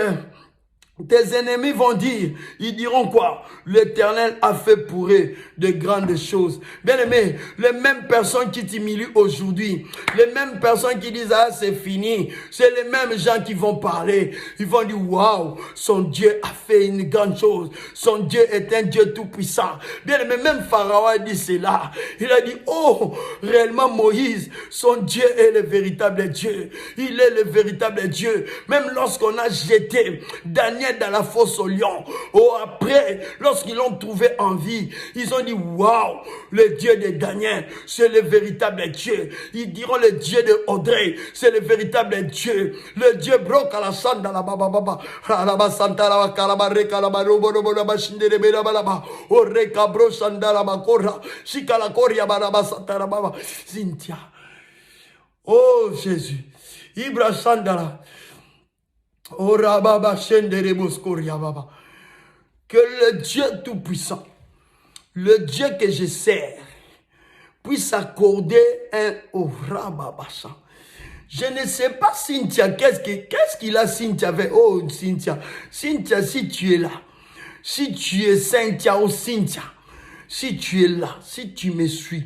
tes ennemis vont dire, ils diront quoi? L'Éternel a fait pour eux de grandes choses. Bien aimé, les mêmes personnes qui t'humilient aujourd'hui, les mêmes personnes qui disent, ah, c'est fini, c'est les mêmes gens qui vont parler. Ils vont dire, waouh, son Dieu a fait une grande chose. Son Dieu est un Dieu tout-puissant. Bien aimé, même Pharaon a dit cela. Il a dit, oh, réellement Moïse, son Dieu est le véritable Dieu. Il est le véritable Dieu. Même lorsqu'on a jeté Daniel dans la fosse au lion. Oh, après, lorsqu'ils l'ont trouvé en vie, ils ont dit, waouh, le Dieu de Daniel, c'est le véritable Dieu. Ils diront le Dieu de Audrey, c'est le véritable Dieu. Le Dieu broque à la sanda la baba baba. La baba santa la calabare calabaro bono la bashinde bela bala. O recabro sanda la bakora. Shika la koria baba santa la baba. Cynthia. Oh Jésus. Ibra sandala. Oh, que le Dieu Tout-Puissant, le Dieu que je sers, puisse accorder un Rababasha. Je ne sais pas, Cynthia, qu'est-ce qu'il a, Cynthia, avec. Oh, Cynthia, Cynthia, si tu es là, si tu es Cynthia ou Cynthia, si tu es là, si tu me suis,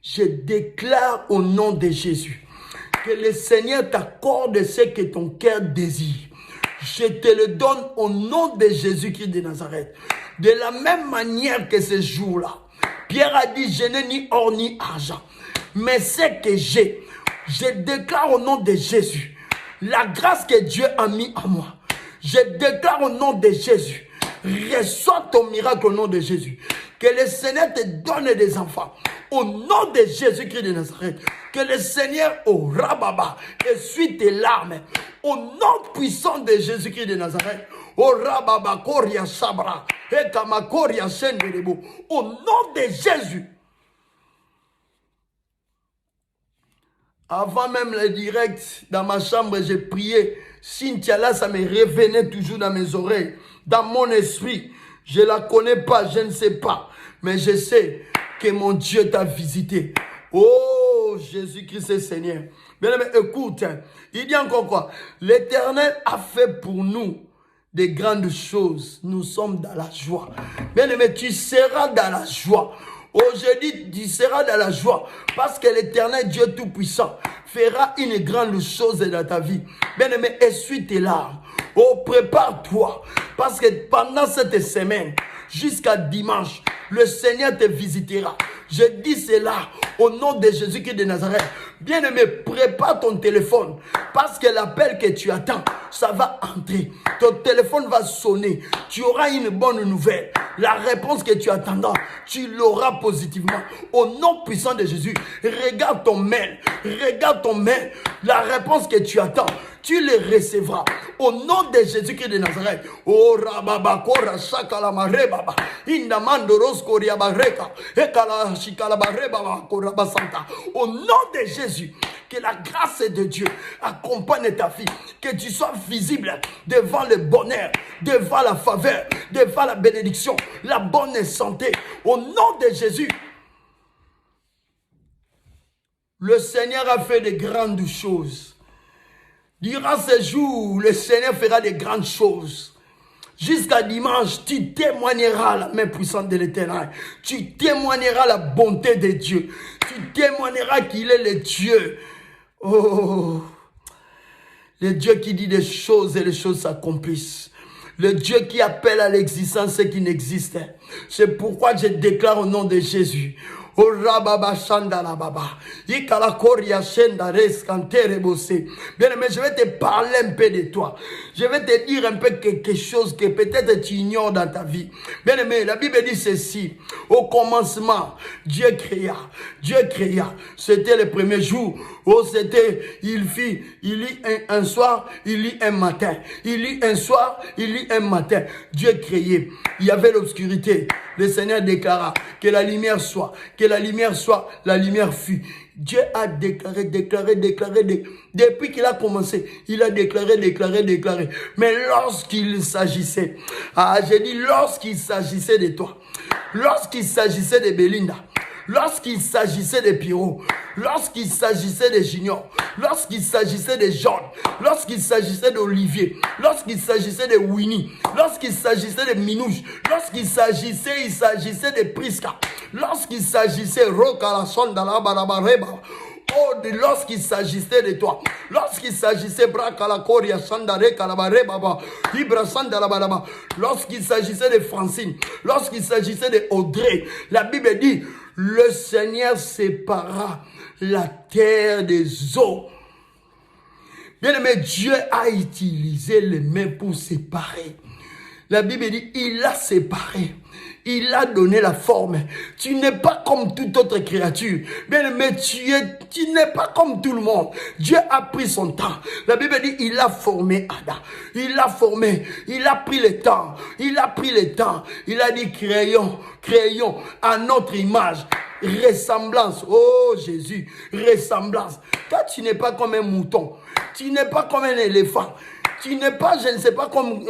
je déclare au nom de Jésus que le Seigneur t'accorde ce que ton cœur désire. Je te le donne au nom de Jésus-Christ de Nazareth. De la même manière que ce jour-là, Pierre a dit, je n'ai ni or ni argent, mais ce que j'ai, je déclare au nom de Jésus, la grâce que Dieu a mis en moi. Je déclare au nom de Jésus, reçois ton miracle au nom de Jésus. Que le Seigneur te donne des enfants. Au nom de Jésus-Christ de Nazareth. Que le Seigneur, au Rababa, essuie tes larmes. Au nom puissant de Jésus-Christ de Nazareth. Au Rababa, Koria Sabra. Et Kamakoria Senderebo. Au nom de Jésus. Avant même le direct, dans ma chambre, j'ai prié. Cynthia, là, ça me revenait toujours dans mes oreilles, dans mon esprit. Je ne la connais pas, je ne sais pas. Mais je sais que mon Dieu t'a visité. Oh, Jésus-Christ est Seigneur. Bien aimé, écoute, il dit encore quoi? L'Éternel a fait pour nous des grandes choses. Nous sommes dans la joie. Bien aimé, tu seras dans la joie. Aujourd'hui, tu seras dans la joie parce que l'Éternel Dieu Tout-Puissant fera une grande chose dans ta vie. Bien aimé, essuie tes larmes. Oh, prépare-toi parce que pendant cette semaine, jusqu'à dimanche, le Seigneur te visitera. Je dis cela au nom de Jésus-Christ de Nazareth. Bien-aimé, prépare ton téléphone parce que l'appel que tu attends, ça va entrer. Ton téléphone va sonner. Tu auras une bonne nouvelle. La réponse que tu attendras, tu l'auras positivement. Au nom puissant de Jésus, regarde ton mail. Regarde ton mail. La réponse que tu attends, tu les recevras. Au nom de Jésus-Christ de Nazareth. Oh rababakora shakalamare baba. Indamando roskoria bareka. Ekala shikalabare baba korabasanta. Au nom de Jésus, que la grâce de Dieu accompagne ta vie. Que tu sois visible devant le bonheur, devant la faveur, devant la bénédiction, la bonne santé. Au nom de Jésus. Le Seigneur a fait de grandes choses. Durant ces jours, le Seigneur fera de grandes choses. Jusqu'à dimanche, tu témoigneras la main puissante de l'Éternel. Tu témoigneras la bonté de Dieu. Tu témoigneras qu'il est le Dieu. Oh, le Dieu qui dit des choses et les choses s'accomplissent. Le Dieu qui appelle à l'existence ce qui n'existe. C'est pourquoi je déclare au nom de Jésus. Oh rababa shandala baba. Ikala koria shenda reskantere bossé. Bien aimé, je vais te parler un peu de toi. Je vais te dire un peu quelque chose que peut-être tu ignores dans ta vie. Bien aimé, la Bible dit ceci. Au commencement, Dieu créa. Dieu créa. C'était le premier jour. Oh, c'était, il lit un soir, il lit un matin. Il lit un soir, il lit un matin. Dieu créait. Il y avait l'obscurité. Le Seigneur déclara que la lumière soit, que la lumière soit, la lumière fut. Dieu a déclaré. Depuis qu'il a commencé, il a déclaré. Mais lorsqu'il s'agissait, j'ai dit lorsqu'il s'agissait de toi, lorsqu'il s'agissait de Belinda, lorsqu'il s'agissait de Pierrot, lorsqu'il s'agissait de Junior, lorsqu'il s'agissait de John, lorsqu'il s'agissait d'Olivier, lorsqu'il s'agissait de Winnie, lorsqu'il s'agissait de Minouche, lorsqu'il s'agissait de Priska, lorsqu'il s'agissait oh, lorsqu'il s'agissait de toi, lorsqu'il s'agissait lorsqu'il s'agissait de Francine, lorsqu'il s'agissait de Audrey, la Bible dit le Seigneur sépara la terre des eaux. Bien-aimé, Dieu a utilisé les mains pour séparer. La Bible dit, il a séparé. Il a donné la forme. Tu n'es pas comme toute autre créature. Bien-aimé, tu n'es pas comme tout le monde. Dieu a pris son temps. La Bible dit, il a formé Adam. Il l'a formé. Il a pris le temps. Il a dit, créons à notre image. Ressemblance. Oh Jésus, ressemblance. Toi, tu n'es pas comme un mouton. Tu n'es pas comme un éléphant. Tu n'es pas, je ne sais pas, comme,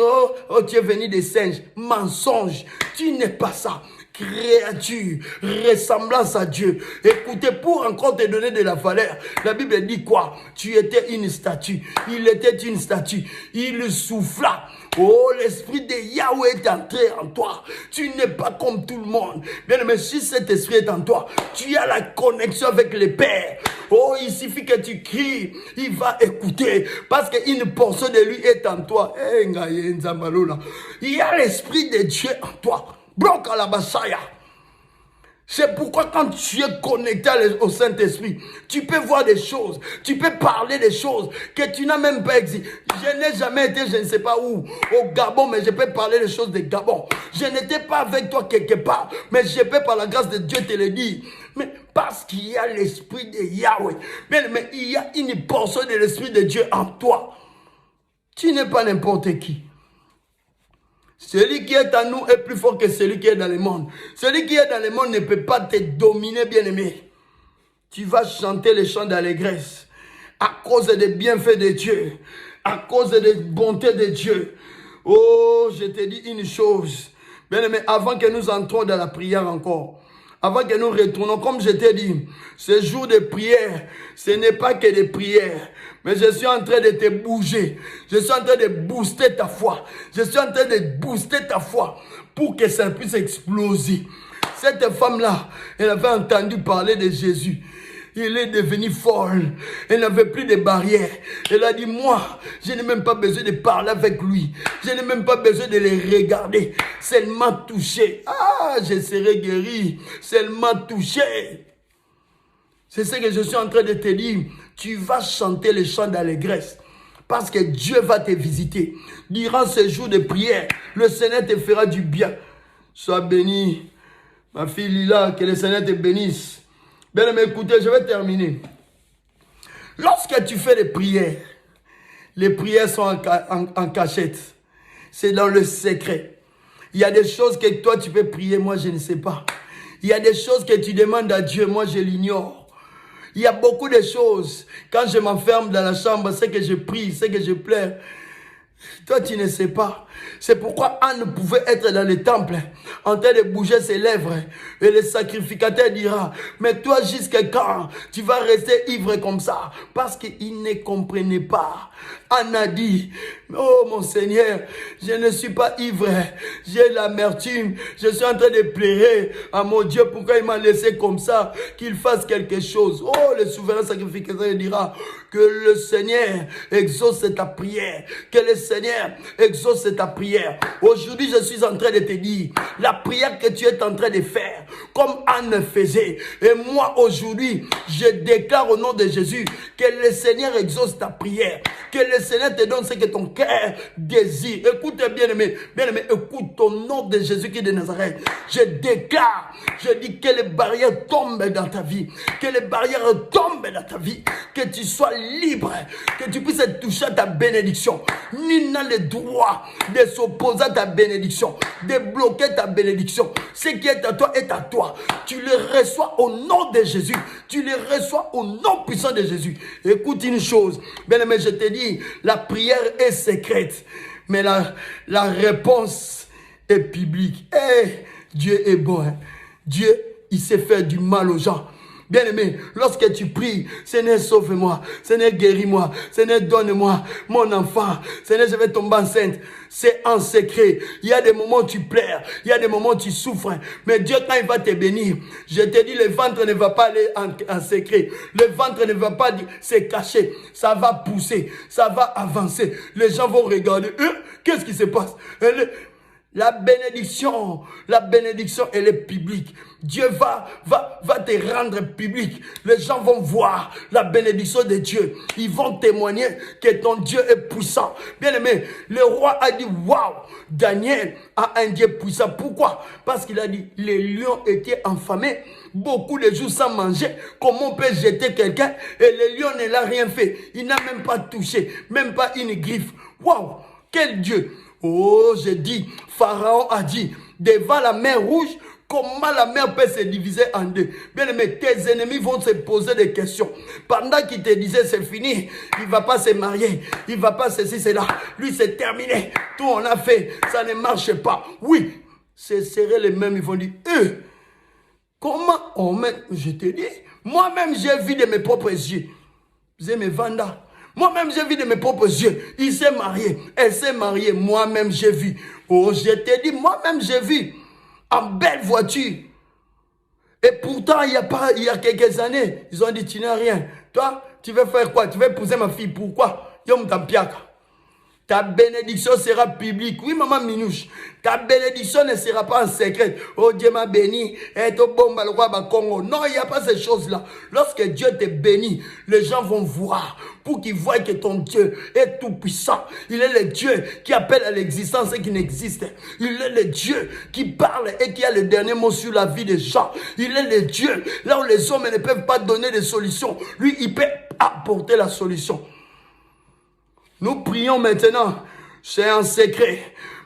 tu es venu des singes. Mensonge. Tu n'es pas ça. Créature, ressemblance à Dieu. Écoutez, pour encore te donner de la valeur, la Bible dit quoi? Tu étais une statue. Il était une statue. Il souffla. Oh, l'esprit de Yahweh est entré en toi. Tu n'es pas comme tout le monde. Bien aimé, si cet esprit est en toi, tu as la connexion avec le Père. Oh, il suffit que tu cries, il va écouter. Parce qu'une portion de lui est en toi. Il y a l'esprit de Dieu en toi. Bloque à la Bassaya. C'est pourquoi quand tu es connecté au Saint-Esprit, tu peux voir des choses, tu peux parler des choses que tu n'as même pas existé. Je n'ai jamais été, je ne sais pas où, au Gabon, mais je peux parler des choses de Gabon. Je n'étais pas avec toi quelque part, mais je peux par la grâce de Dieu te le dire. Mais parce qu'il y a l'Esprit de Yahweh, mais il y a une portion de l'Esprit de Dieu en toi. Tu n'es pas n'importe qui. Celui qui est en nous est plus fort que celui qui est dans le monde. Celui qui est dans le monde ne peut pas te dominer, bien-aimé. Tu vas chanter les chants d'allégresse à cause des bienfaits de Dieu, à cause des bontés de Dieu. Oh, je te dis une chose, bien-aimé, avant que nous entrons dans la prière encore, avant que nous retournons, comme je t'ai dit, ce jour de prière, ce n'est pas que des prières. Mais je suis en train de te bouger. Je suis en train de booster ta foi. Je suis en train de booster ta foi pour que ça puisse exploser. Cette femme-là, elle avait entendu parler de Jésus. Il est devenu folle. Elle n'avait plus de barrières. Elle a dit, moi, je n'ai même pas besoin de parler avec lui. Je n'ai même pas besoin de les regarder. Seulement toucher. Ah, je serai guéri. Seulement toucher. C'est ce que je suis en train de te dire. Tu vas chanter les chants d'allégresse. Parce que Dieu va te visiter. Durant ce jour de prière, le Seigneur te fera du bien. Sois béni. Ma fille Lila, que le Seigneur te bénisse. Bien aimé, écoutez, je vais terminer. Lorsque tu fais des prières, les prières sont en cachette. C'est dans le secret. Il y a des choses que toi tu peux prier, moi je ne sais pas. Il y a des choses que tu demandes à Dieu, moi je l'ignore. Il y a beaucoup de choses. Quand je m'enferme dans la chambre, c'est que je prie, c'est que je pleure. Toi, tu ne sais pas. C'est pourquoi Anne pouvait être dans le temple, en train de bouger ses lèvres. Et le sacrificateur dira, mais toi, jusqu'à quand tu vas rester ivre comme ça? Parce qu'il ne comprenait pas. Anne a dit, oh mon Seigneur, je ne suis pas ivre. J'ai l'amertume. Je suis en train de pleurer à mon Dieu. Pourquoi il m'a laissé comme ça? Qu'il fasse quelque chose. Oh, le souverain sacrificateur dira, que le Seigneur exauce ta prière. Que le Seigneur exauce ta prière. Aujourd'hui, je suis en train de te dire, la prière que tu es en train de faire, comme Anne faisait. Et moi, aujourd'hui, je déclare au nom de Jésus, que le Seigneur exauce ta prière. Que le Seigneur te donne ce que ton cœur désire. Écoute, bien-aimé, écoute ton nom de Jésus-Christ de Nazareth. Je déclare, je dis que les barrières tombent dans ta vie. Que les barrières tombent dans ta vie. Que tu sois libre. Que tu puisses toucher à ta bénédiction. Nul n'a le droit de s'opposer à ta bénédiction. De bloquer ta bénédiction. Ce qui est à toi est à toi. Tu le reçois au nom de Jésus. Tu le reçois au nom puissant de Jésus. Écoute une chose. Bien-aimé, je te dis, la prière est secrète. Mais la réponse est publique. Dieu est bon. Hein? Dieu, il sait faire du mal aux gens. Bien-aimé, lorsque tu pries, Seigneur, sauve-moi, Seigneur, guéris-moi, Seigneur, donne-moi mon enfant, Seigneur, je vais tomber enceinte. C'est en secret. Il y a des moments où tu pleures, il y a des moments où tu souffres. Mais Dieu, quand il va te bénir, je te dis, le ventre ne va pas aller en secret. Le ventre ne va pas se cacher. Ça va pousser, ça va avancer. Les gens vont regarder. Qu'est-ce qui se passe? La bénédiction, elle est publique. Dieu va te rendre public. Les gens vont voir la bénédiction de Dieu. Ils vont témoigner que ton Dieu est puissant. Bien aimé, le roi a dit, waouh, Daniel a un Dieu puissant. Pourquoi? Parce qu'il a dit, les lions étaient affamés. Beaucoup de jours sans manger. Comment on peut jeter quelqu'un? Et le lion ne l'a rien fait. Il n'a même pas touché. Même pas une griffe. Waouh, quel Dieu! Oh, je dis, Pharaon a dit, devant la mer rouge, comment la mer peut se diviser en deux? Bien aimé, tes ennemis vont se poser des questions. Pendant qu'ils te disaient, c'est fini, il ne va pas se marier, il ne va pas ceci, cela. Lui, c'est terminé. Tout on a fait, ça ne marche pas. Oui, ce serait les mêmes, ils vont dire, comment on met, je te dis, moi-même, j'ai vu de mes propres yeux. J'ai mes vandas. Moi-même, j'ai vu de mes propres yeux. Il s'est marié. Elle s'est mariée. Moi-même, j'ai vu. Oh, je t'ai dit, moi-même, j'ai vu. En belle voiture. Et pourtant, il y a quelques années, ils ont dit, tu n'as rien. Toi, tu veux faire quoi? Tu veux épouser ma fille. Pourquoi? Yom Tampiaka. Ta bénédiction sera publique. Oui, maman Minouche. Ta bénédiction ne sera pas en secret. Oh, Dieu m'a béni. Et ton bon le roi Congo. Non, il n'y a pas ces choses-là. Lorsque Dieu te bénit, les gens vont voir. Pour qu'ils voient que ton Dieu est tout puissant. Il est le Dieu qui appelle à l'existence et qui n'existe. Il est le Dieu qui parle et qui a le dernier mot sur la vie des gens. Il est le Dieu. Là où les hommes ne peuvent pas donner de solution. Lui, il peut apporter la solution. Nous prions maintenant, c'est en secret,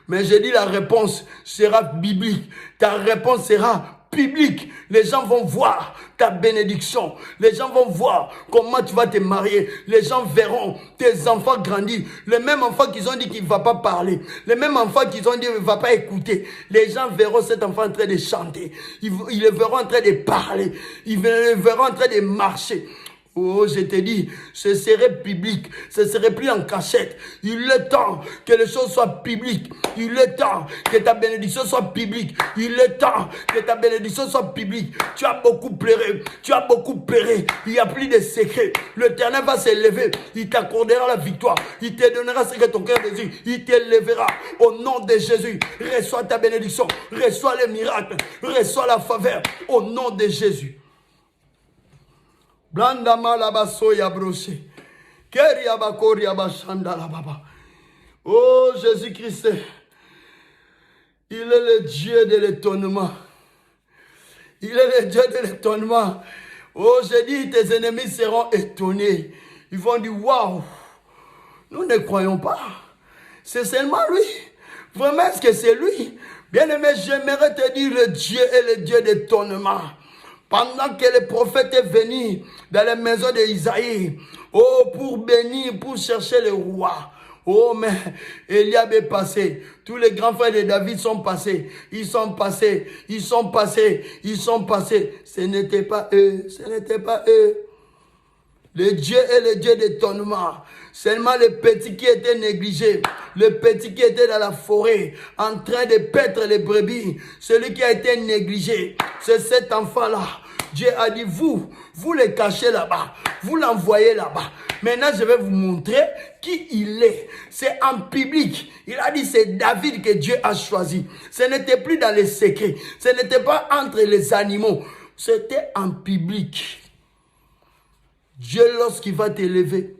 mais j'ai dit la réponse sera biblique, ta réponse sera publique. Les gens vont voir ta bénédiction, les gens vont voir comment tu vas te marier, les gens verront tes enfants grandir, les mêmes enfants qui ont dit qu'il ne va pas parler, les mêmes enfants qui ont dit qu'il ne va pas écouter, les gens verront cet enfant en train de chanter, ils le verront en train de parler, ils le verront en train de marcher. Oh, je te dis, ce serait public, ce serait plus en cachette. Il est temps que les choses soient publiques. Il est temps que ta bénédiction soit publique. Il est temps que ta bénédiction soit publique. Tu as beaucoup pleuré, Il n'y a plus de secrets. L'Éternel va s'élever, il t'accordera la victoire. Il te donnera ce que ton cœur désire. Il t'élèvera au nom de Jésus. Reçois ta bénédiction, reçois les miracles, reçois la faveur au nom de Jésus. Blandama la basso ya broché. Oh Jésus-Christ, il est le Dieu de l'étonnement. Il est le Dieu de l'étonnement. Oh, j'ai dit, tes ennemis seront étonnés. Ils vont dire, waouh, nous ne croyons pas. C'est seulement lui. Vraiment, est-ce que c'est lui? Bien-aimé, j'aimerais te dire, le Dieu est le Dieu d'étonnement. Pendant que le prophète est venu dans la maison d'Isaïe, oh, pour bénir, pour chercher le roi. Oh, mais Eliab est passé. Tous les grands frères de David sont passés. Ils sont passés. Ils sont passés. Ils sont passés. Ce n'était pas eux. Ce n'était pas eux. Le Dieu est le Dieu d'étonnement. Seulement le petit qui était négligé, le petit qui était dans la forêt, en train de paître les brebis, celui qui a été négligé, c'est cet enfant-là. Dieu a dit, vous les cachez là-bas, vous l'envoyez là-bas. Maintenant, je vais vous montrer qui il est. C'est en public. Il a dit, c'est David que Dieu a choisi. Ce n'était plus dans les secrets. Ce n'était pas entre les animaux. C'était en public. Dieu, lorsqu'il va t'élever,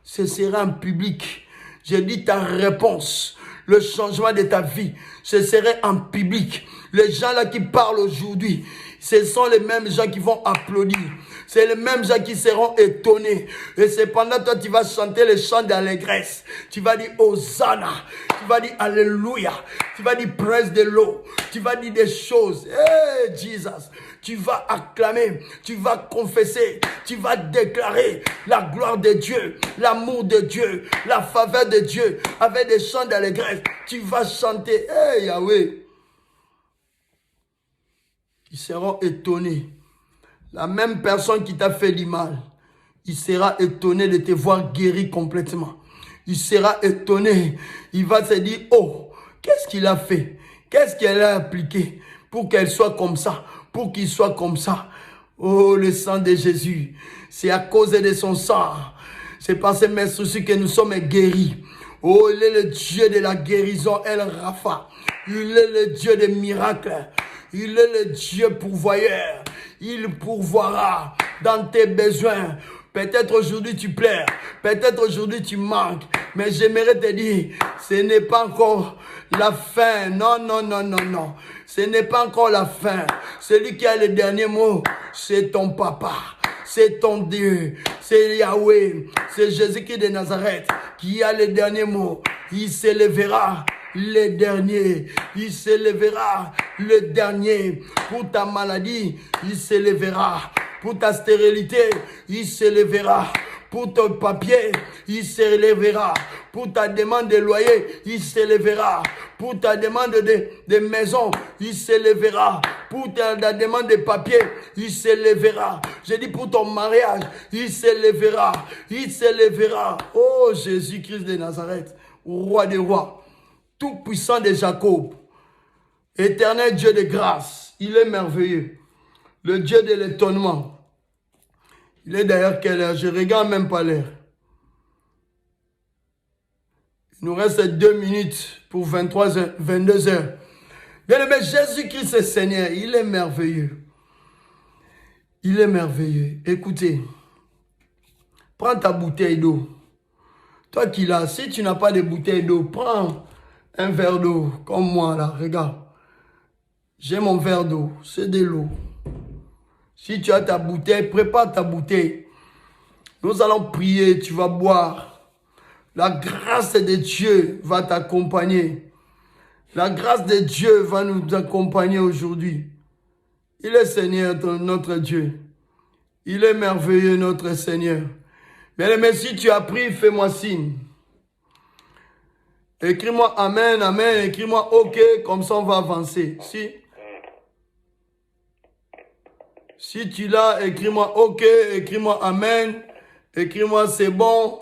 ce sera en public. J'ai dit ta réponse, le changement de ta vie, ce serait en public. Les gens là qui parlent aujourd'hui, ce sont les mêmes gens qui vont applaudir. C'est les mêmes gens qui seront étonnés. Et cependant, toi, tu vas chanter les chants d'allégresse. Tu vas dire Hosanna. Tu vas dire Alléluia. Tu vas dire Praise the Lord. Tu vas dire des choses. Hey, Jesus. Tu vas acclamer. Tu vas confesser. Tu vas déclarer la gloire de Dieu, l'amour de Dieu, la faveur de Dieu. Avec des chants d'allégresse. Tu vas chanter. Hey, Yahweh. Ils seront étonnés. La même personne qui t'a fait du mal, il sera étonné de te voir guéri complètement. Il sera étonné. Il va se dire, oh, qu'est-ce qu'il a fait? Qu'est-ce qu'elle a appliqué pour qu'elle soit comme ça? Pour qu'il soit comme ça? Oh, le sang de Jésus. C'est à cause de son sang. C'est par ses mains soucis que nous sommes guéris. Oh, il est le Dieu de la guérison, El Rapha. Il est le Dieu des miracles. Il est le Dieu pourvoyeur. Il pourvoira dans tes besoins. Peut-être aujourd'hui tu pleures. Peut-être aujourd'hui tu manques. Mais j'aimerais te dire, ce n'est pas encore la fin. Non, non, non, non, non. Ce n'est pas encore la fin. Celui qui a le dernier mot, c'est ton papa. C'est ton Dieu. C'est Yahweh. C'est Jésus-Christ de Nazareth qui a le dernier mot. Il s'élèvera. Le dernier, il s'élèvera. Le dernier, pour ta maladie, il s'élèvera. Pour ta stérilité, il s'élèvera. Pour ton papier, il s'élèvera. Pour ta demande de loyer, il s'élèvera. Pour ta demande de maison, il s'élèvera. Pour ta demande de papier, il s'élèvera. Je dis pour ton mariage, il s'élèvera. Il s'élèvera. Oh Jésus-Christ de Nazareth, roi des rois. Tout-puissant de Jacob, éternel Dieu de grâce, il est merveilleux, le Dieu de l'étonnement. Il est d'ailleurs quelle heure? Je ne regarde même pas l'heure. Il nous reste 2 minutes pour 22 heures. Bien-aimé, Jésus-Christ est Seigneur, il est merveilleux. Il est merveilleux. Écoutez, prends ta bouteille d'eau. Toi qui l'as, si tu n'as pas de bouteille d'eau, prends un verre d'eau, comme moi là, regarde. J'ai mon verre d'eau, c'est de l'eau. Si tu as ta bouteille, prépare ta bouteille. Nous allons prier, tu vas boire. La grâce de Dieu va t'accompagner. La grâce de Dieu va nous accompagner aujourd'hui. Il est Seigneur, notre Dieu. Il est merveilleux, notre Seigneur. Bien-aimé, si tu as pris, fais-moi signe. Écris-moi Amen, Amen. Écris-moi OK, comme ça on va avancer. Si tu l'as, écris-moi OK, écris-moi Amen. Écris-moi c'est bon.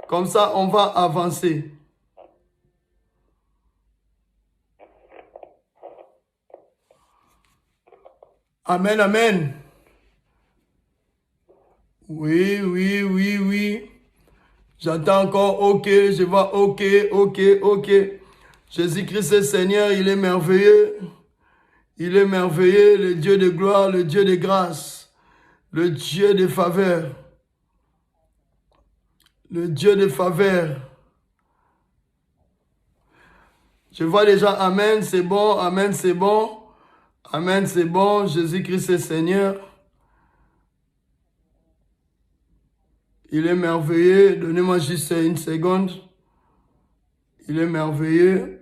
Comme ça on va avancer. Amen, Amen. Oui, oui, oui, oui. J'attends encore, OK, je vois, OK, OK, OK. Jésus-Christ est Seigneur, il est merveilleux. Il est merveilleux, le Dieu de gloire, le Dieu de grâce, le Dieu de faveur. Le Dieu de faveur. Je vois déjà Amen, c'est bon. Amen, c'est bon. Amen, c'est bon. Jésus-Christ est Seigneur. Il est merveilleux. Donnez-moi juste une seconde. Il est merveilleux.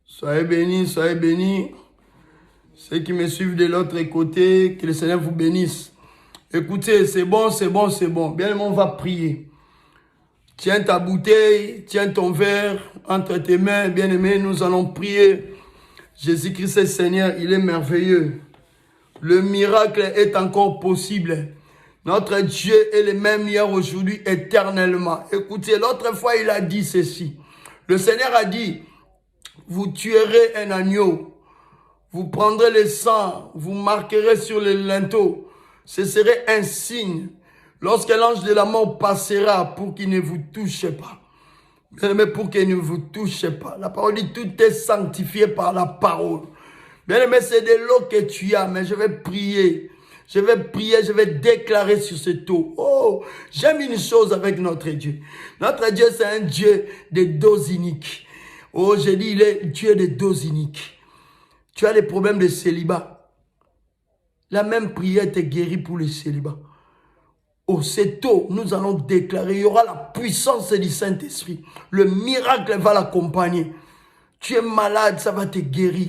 Soyez bénis, soyez bénis. Ceux qui me suivent de l'autre côté, que le Seigneur vous bénisse. Écoutez, c'est bon, c'est bon, c'est bon. Bien, on va prier. Tiens ta bouteille, tiens ton verre entre tes mains. Bien-aimé, nous allons prier. Jésus-Christ est Seigneur, il est merveilleux. Le miracle est encore possible. Notre Dieu est le même hier, aujourd'hui, éternellement. Écoutez, l'autre fois, il a dit ceci. Le Seigneur a dit, vous tuerez un agneau, vous prendrez le sang, vous marquerez sur le linteau. Ce serait un signe lorsque l'ange de la mort passera pour qu'il ne vous touche pas. Bien-aimé, pour qu'il ne vous touche pas. La parole dit, tout est sanctifié par la parole. Bien-aimé, c'est de l'eau que tu as, mais je vais prier. Je vais prier, je vais déclarer sur cette eau. Oh, j'aime une chose avec notre Dieu. Notre Dieu, c'est un Dieu de doses uniques. Oh, j'ai dit, il est Dieu de doses uniques. Tu as des problèmes de célibat. La même prière te guérit pour le célibat. Oh, cette eau, nous allons déclarer, il y aura la puissance du Saint-Esprit. Le miracle va l'accompagner. Tu es malade, ça va te guérir.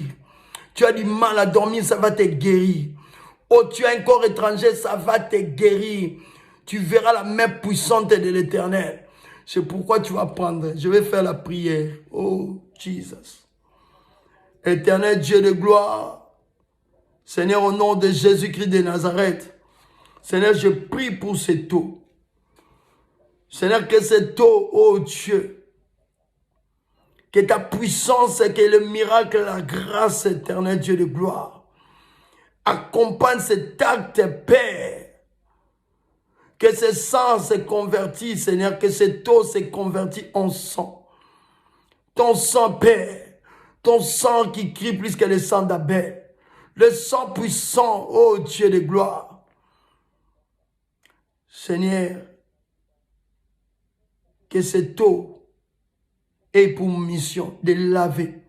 Tu as du mal à dormir, ça va te guérir. Oh, tu as un corps étranger, ça va te guérir. Tu verras la main puissante de l'Éternel. C'est pourquoi tu vas prendre. Je vais faire la prière. Oh, Jesus. Éternel Dieu de gloire. Seigneur, au nom de Jésus-Christ de Nazareth. Seigneur, je prie pour cette eau. Seigneur, que cette eau, oh Dieu, que ta puissance, que le miracle, la grâce éternelle, Dieu de gloire, accompagne cet acte, Père. Que ce sang se convertisse, Seigneur, que cette eau se convertisse en sang. Ton sang, Père, ton sang qui crie plus que le sang d'Abel. Le sang puissant, oh Dieu de gloire. Seigneur, que cette eau ait pour mission de laver,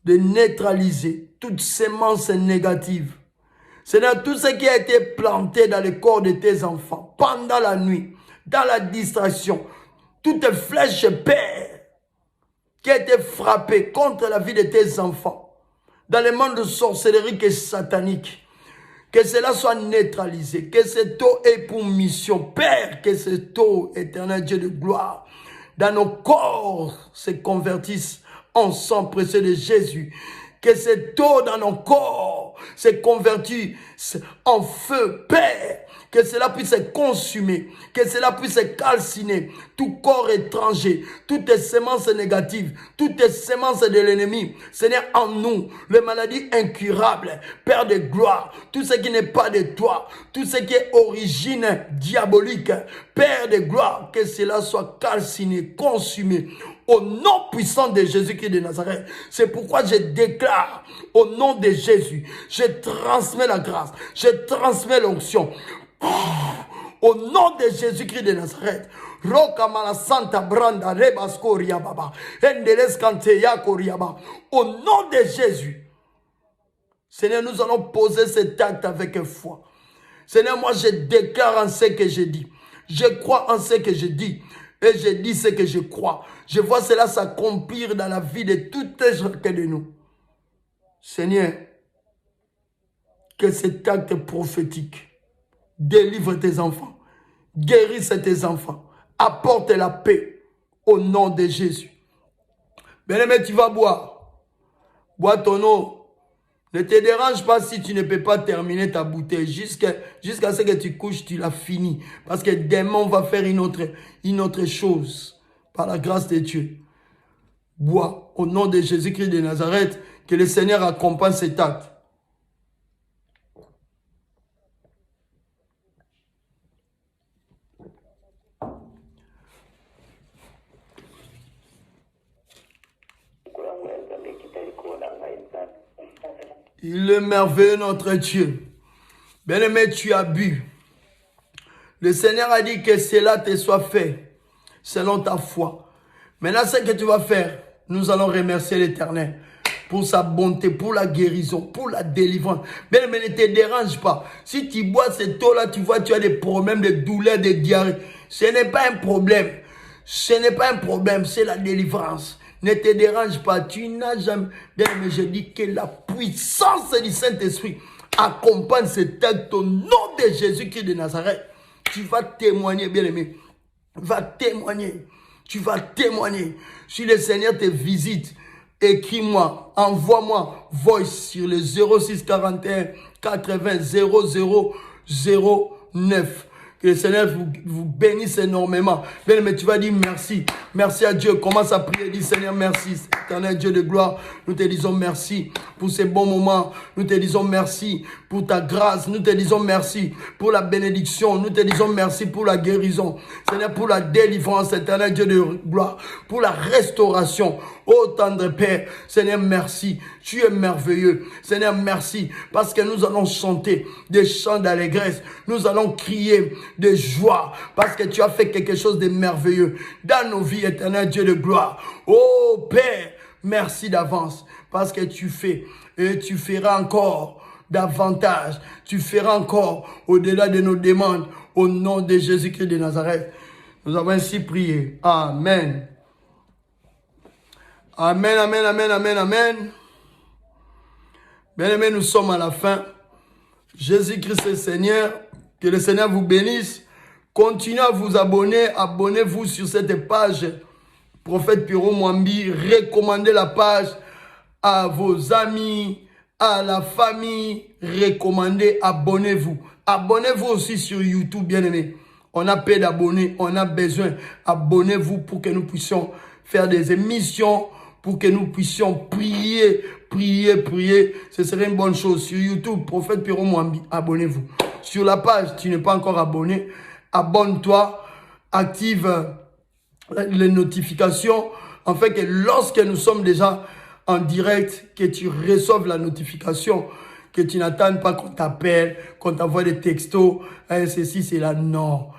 de neutraliser toute sémence négative. Seigneur, tout ce qui a été planté dans le corps de tes enfants, pendant la nuit, dans la distraction, toute flèche, Père, qui a été frappée contre la vie de tes enfants, dans le monde de sorcellerie qui est satanique, que cela soit neutralisé, que cette eau ait pour mission, Père, que cette eau, éternel Dieu de gloire, dans nos corps se convertisse en sang précieux de Jésus. Que cette eau dans nos corps se convertisse en feu, Père. Que cela puisse se consumer, que cela puisse se calciner tout corps étranger, toutes les semences négatives, toutes les semences de l'ennemi. Seigneur, en nous, les maladies incurables, Père de gloire, tout ce qui n'est pas de toi, tout ce qui est origine diabolique, Père de gloire, que cela soit calciné, consumé. Au nom puissant de Jésus-Christ de Nazareth. C'est pourquoi je déclare au nom de Jésus, je transmets la grâce, je transmets l'onction. Au nom de Jésus-Christ de Nazareth. Au nom de Jésus. Seigneur, nous allons poser cet acte avec foi. Seigneur, moi je déclare en ce que je dis. Je crois en ce que je dis. Et je dis ce que je crois. Je vois cela s'accomplir dans la vie de toutes les chacun de nous. Seigneur, que cet acte prophétique délivre tes enfants, guérisse tes enfants, apporte la paix au nom de Jésus. Bien-aimé, tu vas boire. Bois ton eau. Ne te dérange pas si tu ne peux pas terminer ta bouteille. Jusqu'à ce que tu couches, tu l'as fini. Parce que demain, on va faire une autre chose. Par la grâce de Dieu. Bois au nom de Jésus-Christ de Nazareth. Que le Seigneur accompagne cet acte. Il est merveilleux notre Dieu. Bien-aimé, tu as bu. Le Seigneur a dit que cela te soit fait selon ta foi. Maintenant, ce que tu vas faire, nous allons remercier l'Éternel pour sa bonté, pour la guérison, pour la délivrance. Mais ne te dérange pas. Si tu bois cette eau-là, tu vois, tu as des problèmes de douleur, de diarrhée. Ce n'est pas un problème. Ce n'est pas un problème, c'est la délivrance. Ne te dérange pas. Tu n'as jamais... Bien, mais je dis que la puissance du Saint-Esprit accompagne cet acte au nom de Jésus-Christ de Nazareth. Tu vas témoigner, bien aimé. Va témoigner. Tu vas témoigner. Si le Seigneur te visite, écris-moi, envoie-moi voice sur le 06 41 80 00 09. Que le Seigneur vous bénisse énormément. Bien, mais tu vas dire merci. Merci à Dieu. Commence à prier. Dis Seigneur, merci. Éternel Dieu de gloire, nous te disons merci pour ces bons moments. Nous te disons merci pour ta grâce. Nous te disons merci pour la bénédiction. Nous te disons merci pour la guérison. Seigneur, pour la délivrance. Éternel Dieu de gloire, pour la restauration. Ô tendre Père, Seigneur, merci. Tu es merveilleux. Seigneur, merci. Parce que nous allons chanter des chants d'allégresse. Nous allons crier de joie. Parce que tu as fait quelque chose de merveilleux dans nos vies, éternel Dieu de gloire. Ô Père, merci d'avance. Parce que tu fais et tu feras encore davantage. Tu feras encore au-delà de nos demandes. Au nom de Jésus-Christ de Nazareth. Nous avons ainsi prié. Amen. Amen, amen, amen, amen, amen. Bien-aimés, nous sommes à la fin. Jésus-Christ est Seigneur. Que le Seigneur vous bénisse. Continuez à vous abonner. Abonnez-vous sur cette page. Prophète Pierrot Mwambi. Recommandez la page à vos amis, à la famille. Recommandez, abonnez-vous. Abonnez-vous aussi sur YouTube, bien-aimés. On a peu d'abonnés. On a besoin. Abonnez-vous pour que nous puissions faire des émissions, pour que nous puissions prier, prier. Ce serait une bonne chose. Sur YouTube, Prophète Pierrot Mwambi, abonnez-vous. Sur la page, tu n'es pas encore abonné, abonne-toi, active les notifications, afin que lorsque nous sommes déjà en direct, que tu reçoives la notification, que tu n'attendes pas qu'on t'appelle, qu'on t'envoie des textos, ceci, c'est là, non.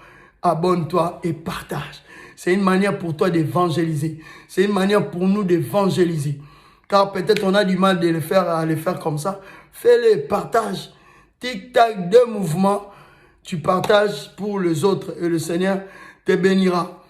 Abonne-toi et partage. C'est une manière pour toi d'évangéliser. C'est une manière pour nous d'évangéliser. Car peut-être on a du mal à les faire comme ça. Fais-les, partage. Tic-tac, 2 mouvements. Tu partages pour les autres et le Seigneur te bénira.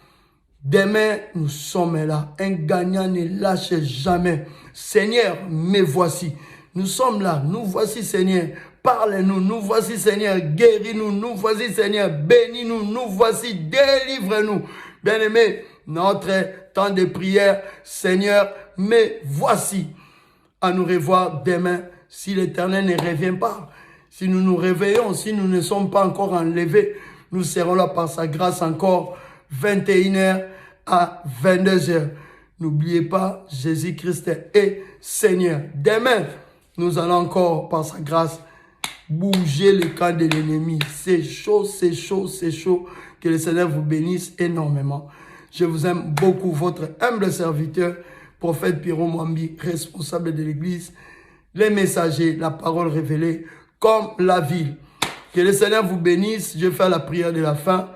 Demain, nous sommes là. Un gagnant ne lâche jamais. Seigneur, me voici. Nous sommes là. Nous voici, Seigneur. Parle-nous. Nous voici, Seigneur. Guéris-nous. Nous voici, Seigneur. Bénis-nous. Nous voici. Délivre-nous. Bien-aimés, notre temps de prière, Seigneur, me voici. À nous revoir demain si l'Éternel ne revient pas. Si nous nous réveillons, si nous ne sommes pas encore enlevés, nous serons là par sa grâce encore 21h à 22h. N'oubliez pas, Jésus-Christ est Seigneur. Demain, nous allons encore par sa grâce bouger le camp de l'ennemi. C'est chaud, c'est chaud, c'est chaud. Que le Seigneur vous bénisse énormément. Je vous aime beaucoup, votre humble serviteur, Prophète Pierrot Mwambi, responsable de l'église, les messagers, la parole révélée, comme la ville. Que le Seigneur vous bénisse. Je fais la prière de la fin.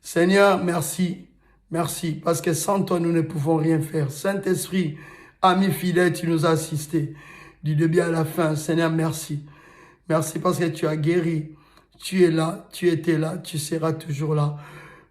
Seigneur, merci. Merci. Parce que sans toi, nous ne pouvons rien faire. Saint-Esprit, ami fidèle, tu nous as assistés. Du début à la fin. Seigneur, merci. Merci parce que tu as guéri. Tu es là, tu étais là, tu seras toujours là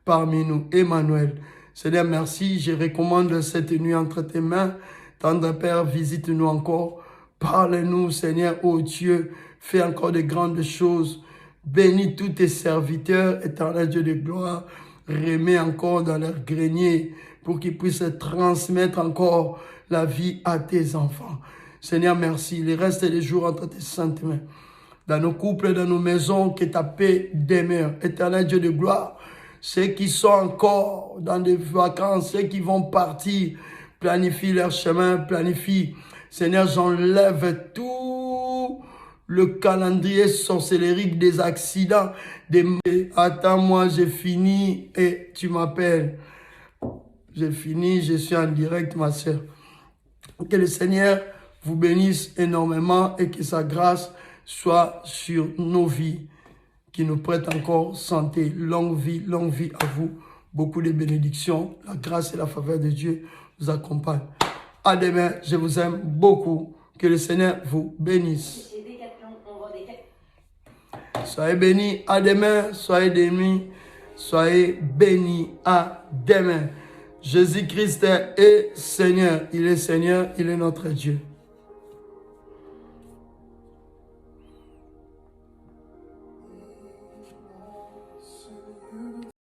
parmi nous. Emmanuel. Seigneur, merci. Je recommande cette nuit entre tes mains. Tendre Père, visite-nous encore. Parle-nous, Seigneur, ô Dieu. Fais encore de grandes choses. Bénis tous tes serviteurs, éternel Dieu de gloire. Remets encore dans leur grenier pour qu'ils puissent transmettre encore la vie à tes enfants. Seigneur, merci. Il reste des jours entre tes saintes mains. Dans nos couples, dans nos maisons, que ta paix demeure. Éternel Dieu de gloire, ceux qui sont encore dans des vacances, ceux qui vont partir, planifie leur chemin, planifie. Seigneur, j'enlève tout le calendrier sorcellérique des accidents. Attends-moi, j'ai fini et tu m'appelles. J'ai fini, je suis en direct, ma sœur. Que le Seigneur vous bénisse énormément et que sa grâce soit sur nos vies. qui nous prête encore santé, longue vie à vous. Beaucoup de bénédictions. La grâce et la faveur de Dieu vous accompagnent. À demain, je vous aime beaucoup. Que le Seigneur vous bénisse. Soyez bénis à demain, soyez bénis à demain. Jésus-Christ est Seigneur, il est notre Dieu.